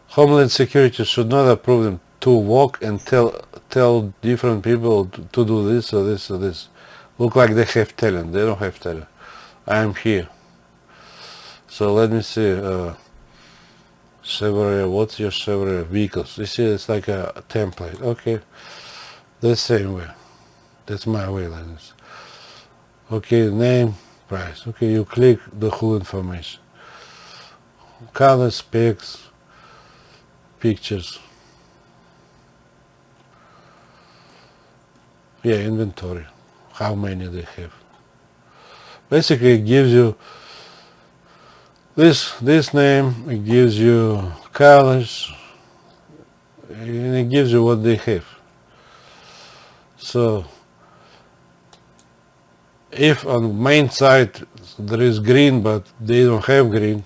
Homeland Security should not approve them to walk and tell different people to do this or this or this. Look like they have talent. They don't have talent. I'm here. So let me see. Chevrolet, what's your Chevrolet vehicles? You see, it's like a template. Okay, the same way. That's my way like this. Okay, name, price. Okay, you click the whole information. Color, specs, pictures. Yeah, inventory. How many they have. Basically, it gives you this name, it gives you colors, and it gives you what they have. So, if on main side there is green but they don't have green,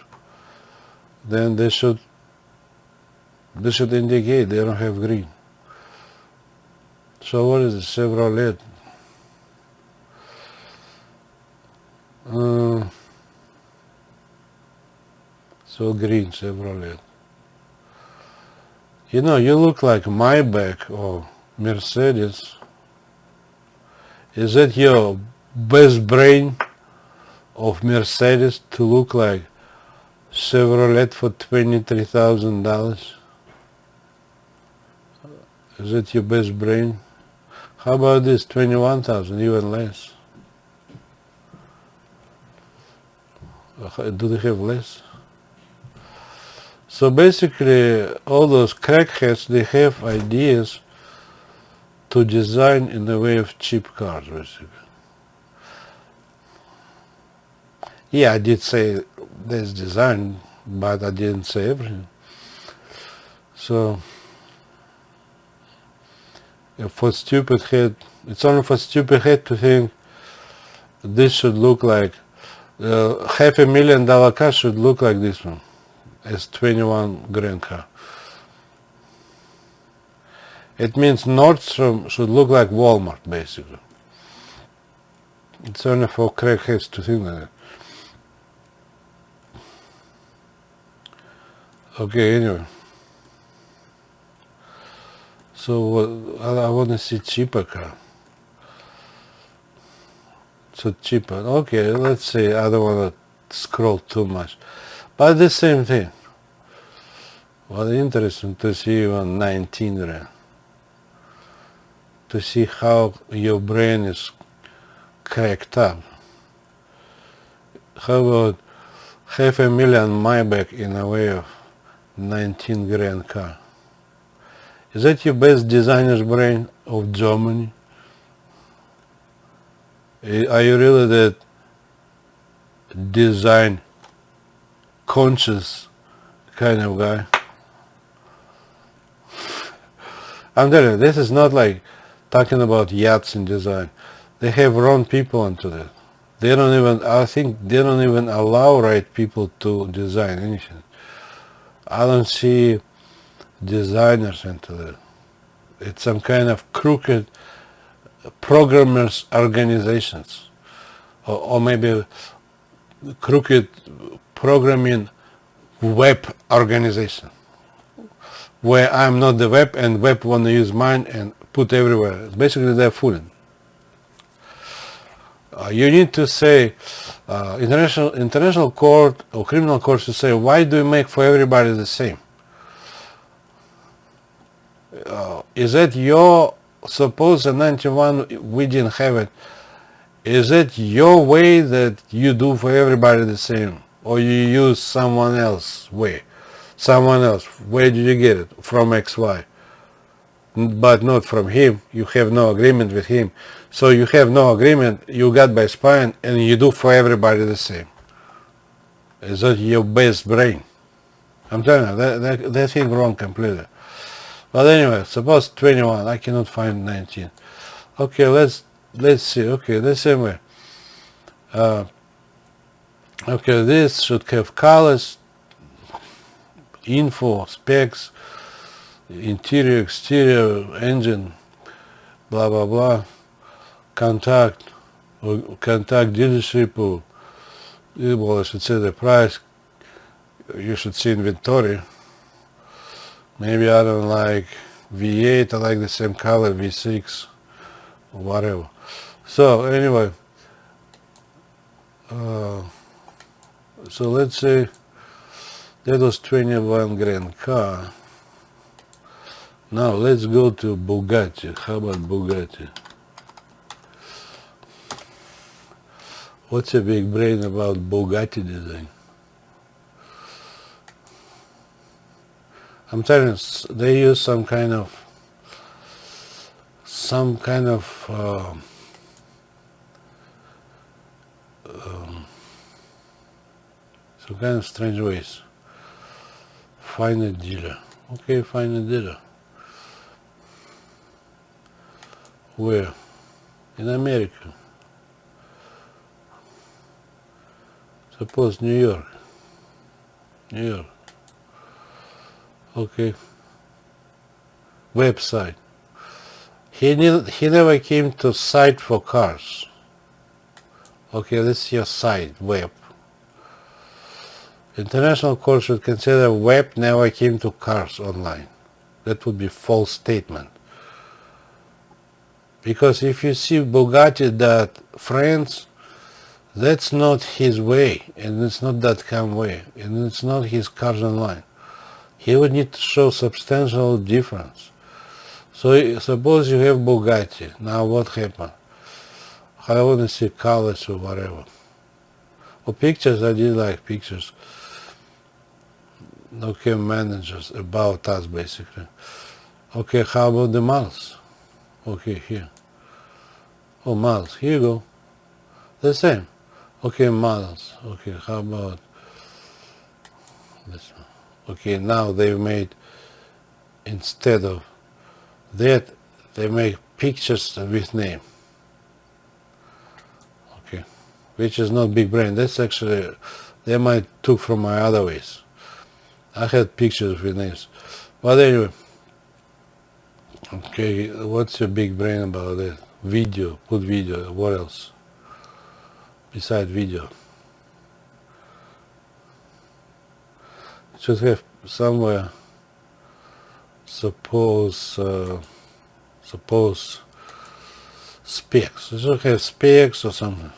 then they should indicate they don't have green. So what is it? Chevrolet? So green Chevrolet. You know, you look like Maybach or Mercedes. Is that your best brain of Mercedes to look like Chevrolet for $23,000? Is that your best brain? How about this, 21,000, even less? Do they have less? So basically, all those crackheads, they have ideas to design in the way of cheap cars, basically. Yeah, I did say there's design, but I didn't say everything. So, for stupid head, it's only for stupid head to think this should look like, $500,000 car should look like this one. As 21 grand car. It means Nordstrom should look like Walmart, basically. It's only for crackheads to think that. Okay, anyway. So I want to see cheaper car. So cheaper. Okay, let's see. I don't want to scroll too much. But the same thing. Well, interesting to see even 19 rand. To see how your brain is cracked up. How about $500,000 Maybach in a way of 19 grand car? Is that your best designer's brain of Germany? Are you really that design conscious kind of guy. I'm telling you, this is not like talking about yachts in design. They have wrong people into that. They don't even, I think they don't even allow right people to design anything. I don't see designers into that. It's some kind of crooked programmers organizations, or maybe crooked programming web organization, where I'm not the web and web want to use mine and put everywhere. Basically, they're fooling. You need to say, international court or criminal court should say, why do you make for everybody the same? Is that your, suppose in 91 we didn't have it, is it your way that you do for everybody the same, or you use someone else's way? Someone else, where did you get it? From XY. But not from him. You have no agreement with him. So you have no agreement, you got by spine, and you do for everybody the same. Is that your best brain? I'm telling you, that thing wrong completely. But anyway, suppose 21, I cannot find 19. Okay, let's see. Okay, the same way. Okay, this should have colors, info, specs, interior, exterior, engine, blah blah blah, contact dealership, or well, I should say the price. You should see inventory. Maybe I don't like V8, I like the same color, V6, or whatever. So anyway, so let's say that was 21 grand car. Now let's go to Bugatti. How about Bugatti? What's a big brain about Bugatti design? I'm telling you, they use some kind of some kind of strange ways. Find a dealer. Okay, find a dealer. Where? In America. Suppose New York. New York. Okay. Website. He never came to site for cars. Okay, this is your site, web. International court should consider web never came to cars online. That would be false statement. Because if you see Bugatti.France, that's not his way, and it's not .com way, and it's not his cars online. He would need to show substantial difference. So suppose you have Bugatti. Now what happened? I want to see colors or whatever. Or pictures, I did like pictures. Okay, managers, about us basically. Okay, how about the models? Okay, here. Oh, models, here you go. The same. Okay, models. Okay, how about this one? Okay, now they've made, instead of that, they make pictures with name. Okay, which is not big brain. That's actually, they might took from my other ways. I had pictures with names. But anyway, okay, what's your big brain about that? Video, put video, what else? Besides video. It should have somewhere, suppose specs. It should have specs or something.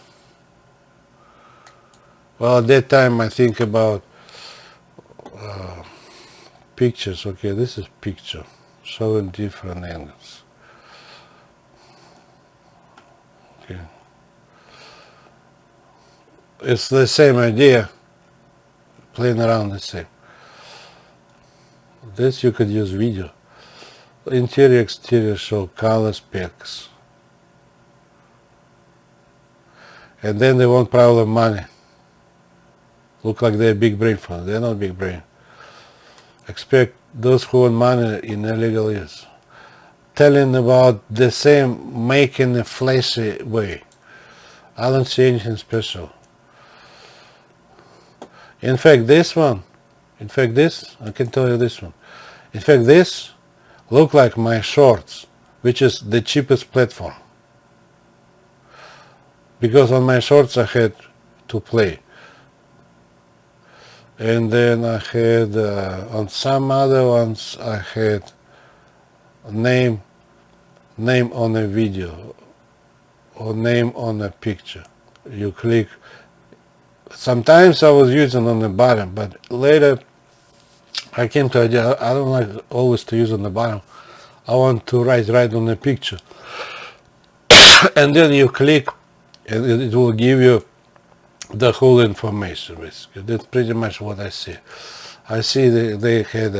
Well, at that time I think about pictures. Okay, this is picture showing different angles. Okay, it's the same idea, playing around the same. This you could use video. Interior, exterior show color specs. And then they want probably money. Look like they're big brain for them. They're not big brain. expect those who want money in illegal use. Telling about the same making a flashy way. I don't see anything special. In fact, this, I can tell you this one. In fact, this look like my shorts, which is the cheapest platform. Because on my shorts I had to play. And then I had, on some other ones, I had name on a video or name on a picture. You click. Sometimes I was using on the bottom, but later I came to the idea I don't like always to use on the bottom. I want to write right on the picture. And then you click and it will give you the whole information, basically. That's pretty much what I see. I see they had,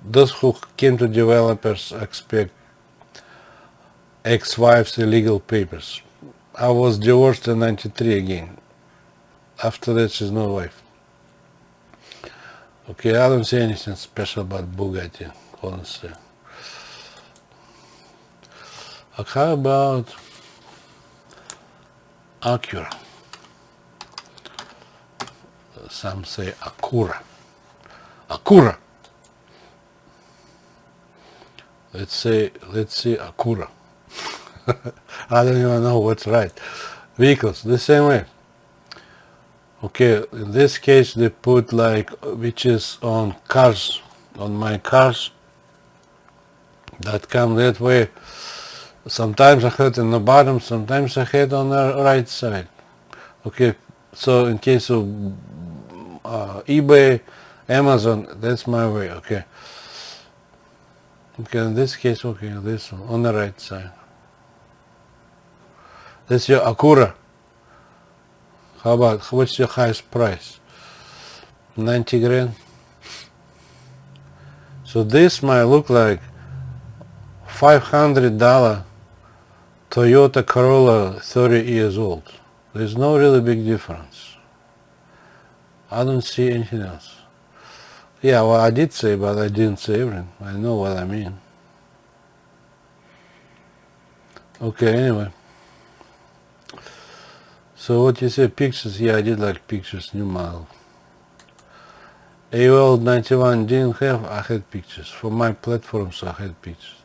those who came to developers expect ex-wife's illegal papers. I was divorced in 93 again. After that, she's no wife. Okay, I don't see anything special about Bugatti, honestly. How about Acura? Some say Acura. Acura. Let's see Acura. I don't even know what's right. Vehicles, the same way. Okay, in this case they put like, which is on cars, on my cars that come that way. Sometimes I had in the bottom, sometimes I had on the right side. Okay, so in case of eBay, Amazon, that's my way, okay. Okay, in this case, okay, this one, on the right side. That's your Acura. How about, what's your highest price? 90 grand. So this might look like $500 Toyota Corolla 30 years old. There's no really big difference. I don't see anything else. Yeah, well, I did say, but I didn't say everything. I know what I mean. Okay, anyway. So what you say, pictures? Yeah, I did like pictures, new model. AOL 91 didn't have, I had pictures. For my platforms, I had pictures.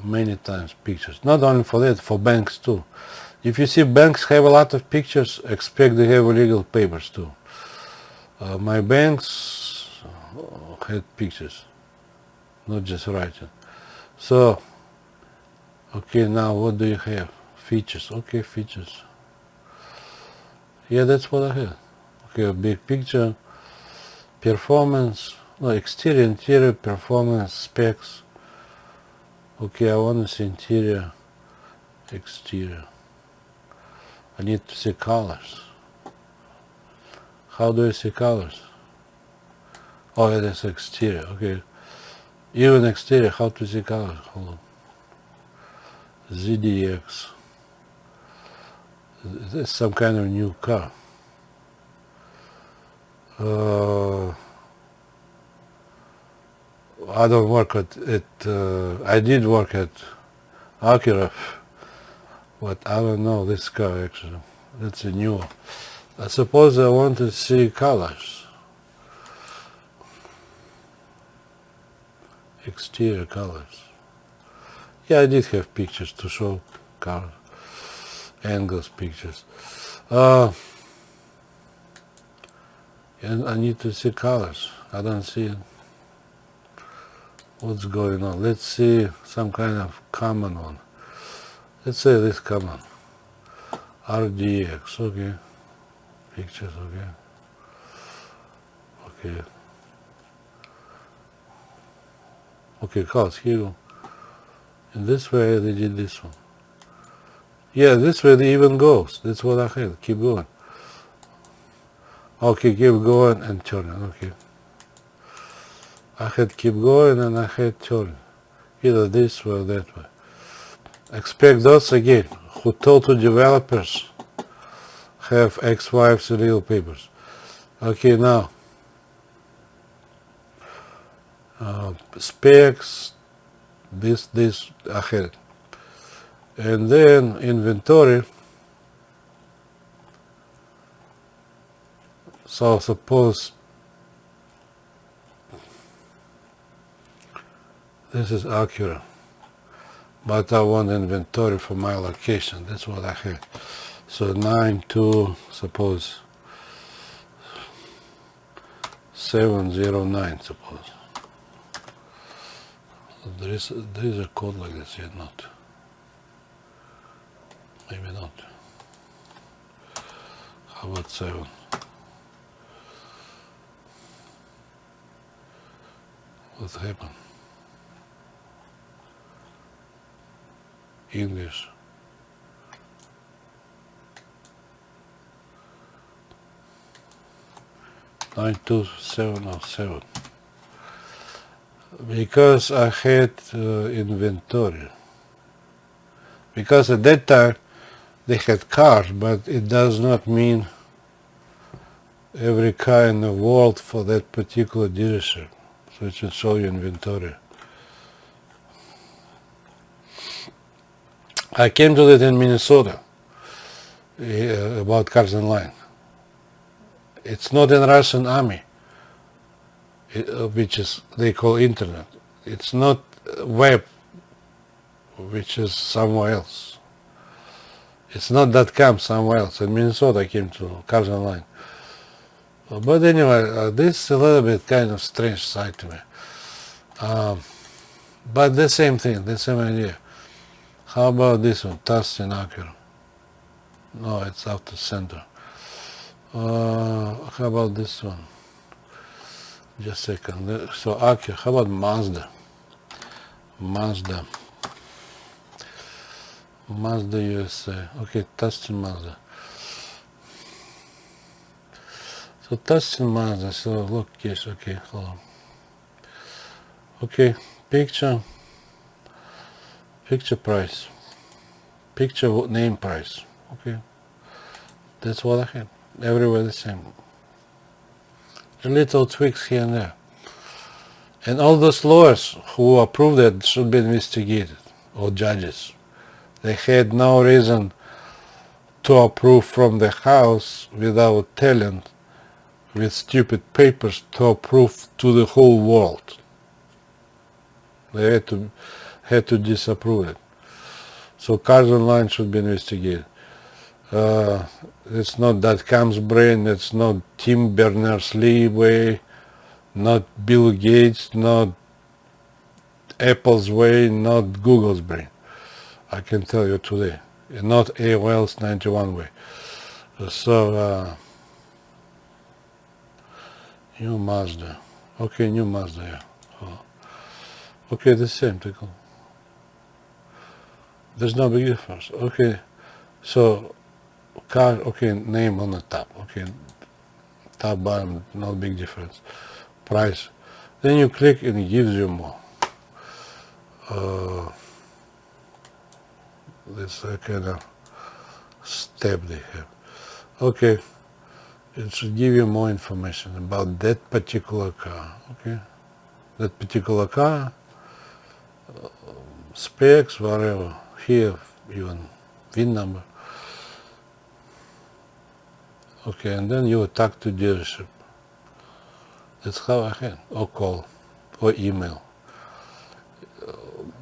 Many times pictures. Not only for that, for banks too. If you see banks have a lot of pictures, expect they have legal papers too. My banks had pictures, not just writing. So, okay, now what do you have? Features. Okay, features. Yeah, that's what I had. Okay, a big picture, performance, no, exterior, interior, performance, specs. Okay, I want to see interior, exterior. I need to see colors. How do I see colors? Oh, yeah, that's exterior, okay. Even exterior, how to see colors? Hold on. ZDX. That's some kind of new car. I don't work at I did work at Acura, but I don't know this car actually. That's a new one. I suppose I want to see colors. Exterior colors. Yeah, I did have pictures to show colors. Angles pictures. And I need to see colors. I don't see it. What's going on? Let's see some kind of common one. Let's say this common. RDX, okay. Pictures, okay. Okay. Okay, colors, here you go. And this way they did this one. Yeah, this way they even goes. That's what I had. Keep going. Okay, keep going and turning. Okay. I had keep going and I had turn. Either this way or that way. Expect those again who told to developers have ex-wives and real papers. Okay, now specs, this ahead, and then inventory. So suppose this is Acura, but I want inventory for my location. That's what I have. So 92, suppose 709, suppose. There is a code like this, yet not. Maybe not. How about 7? What happened? English. Nine two seven oh seven. Because I had inventory. Because at that time they had cars, but it does not mean every car in the world for that particular dealership. So it should show you inventory. I came to that in Minnesota about Cars Online. It's not in Russian army, which is they call internet. It's not web, which is somewhere else. It's not .com somewhere else. In Minnesota I came to Cars Online. But anyway, this is a little bit kind of strange side to me. But the same thing, the same idea. How about this one, Tustin Acura? No, it's Auto Center. How about this one? Just a second. So Acura, how about Mazda? Mazda USA. Okay, Tustin Mazda. So Tustin Mazda, so location, okay, hold on. Okay, picture price, picture name price, okay. That's what I had, everywhere the same. Little tweaks here and there. And all those lawyers who approved it should be investigated, or judges. They had no reason to approve from the house without telling, with stupid papers, to approve to the whole world. They had to disapprove it. So Cars Online should be investigated. It's not .com's brain, it's not Tim Berners-Lee way, not Bill Gates, not Apple's way, not Google's brain. I can tell you today. Not AOL's 91 way. So, new Mazda. Okay, new Mazda, yeah. Oh. Okay, the same. There's no big difference. Okay, so car, okay, name on the top. Okay, top, bottom, no big difference. Price. Then you click and it gives you more. This kind of step they have. Okay, it should give you more information about that particular car. Okay, that particular car, specs, whatever. Here, even VIN number. Okay, and then you talk to dealership. That's how I had, or call, or email.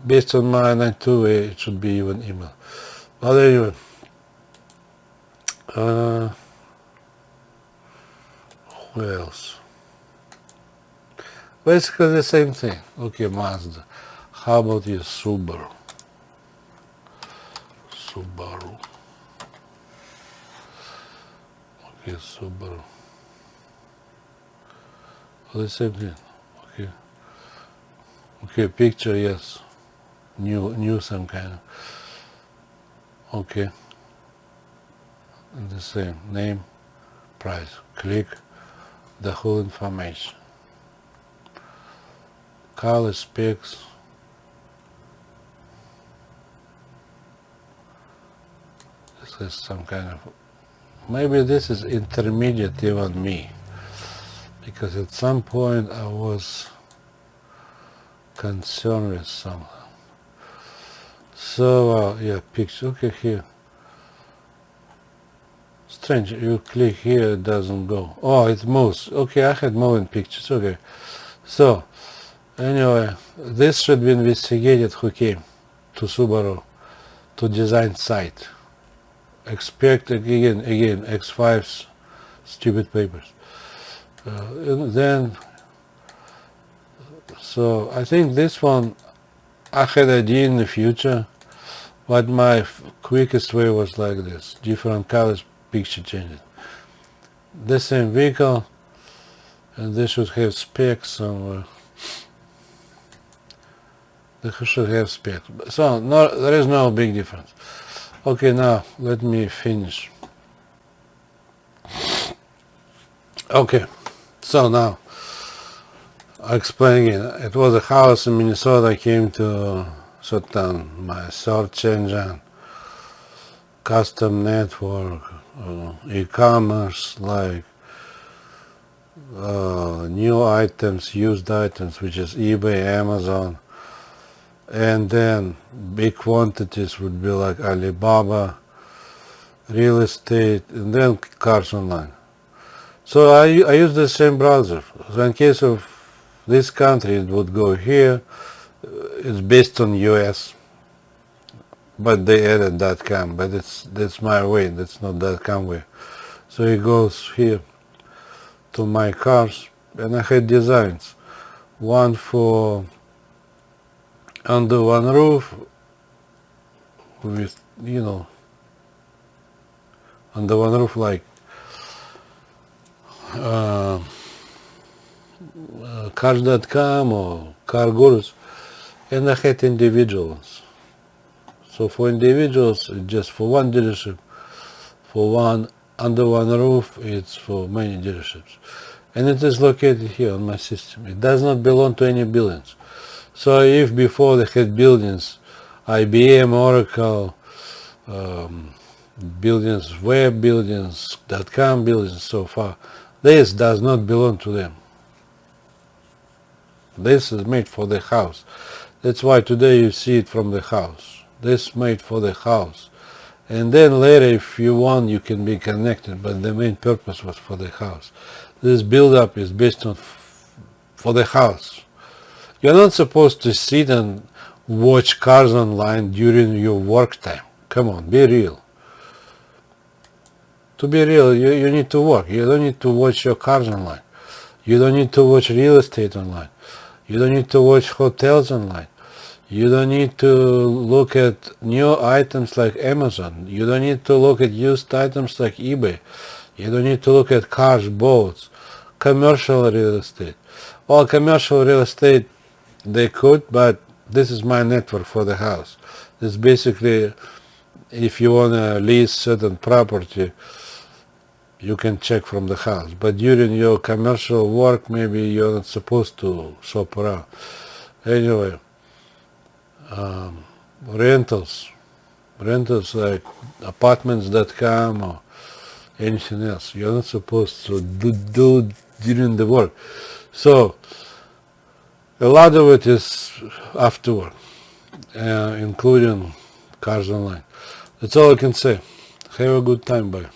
Based on my 92 way, it should be even email. But anyway, who else? Basically the same thing. Okay, Mazda. How about your Subaru? Okay, Subaru. Oh, the same thing. Okay. Okay, picture, yes. New some kind of. Okay. And the same. Name, price. Click the whole information. Color, specs. This is some kind of, maybe this is intermediate even me, because at some point I was concerned with something. So, yeah, picture. Okay, here. Strange, you click here, it doesn't go. Oh, it moves. Okay, I had moving pictures. Okay. So, anyway, this should be investigated who came to Subaru to design site. Expect again X5's stupid papers. And then, so I think this one, I had idea in the future, but my quickest way was like this: different colors, picture changes. The same vehicle, and they should have specs somewhere. They should have specs. So no, there is no big difference. Okay, now let me finish. Okay, so now I explain again. It was a house in Minnesota. I came to shut down my search engine, custom network, e-commerce, like new items, used items, which is eBay, Amazon, and then big quantities would be like Alibaba, real estate, and then cars online. So I use the same browser. So in case of this country, it would go here. It's based on US, but they added .com, but that's my way. That's not .com way. So it goes here to my cars, and I had designs. One for under one roof with, under one roof, like cars.com or car gurus, and I had individuals. So for individuals, it's just for one dealership. For one under one roof, it's for many dealerships. And it is located here on my system. It does not belong to any buildings. So if before they had buildings, IBM, Oracle, buildings, web buildings, .com buildings, so far, this does not belong to them. This is made for the house. That's why today you see it from the house. This made for the house. And then later, if you want, you can be connected, but the main purpose was for the house. This build-up is based on for the house. You're not supposed to sit and watch cars online during your work time. Come on, be real. To be real, you need to work. You don't need to watch your cars online. You don't need to watch real estate online. You don't need to watch hotels online. You don't need to look at new items like Amazon. You don't need to look at used items like eBay. You don't need to look at cars, boats, commercial real estate. Well, commercial real estate, they could, but this is my network for the house. It's basically, if you want to lease certain property, you can check from the house. But during your commercial work, maybe you're not supposed to shop around. Anyway, rentals like apartments.com or anything else. You're not supposed to do during the work. So a lot of it is after work, including cars online. That's all I can say. Have a good time. Bye.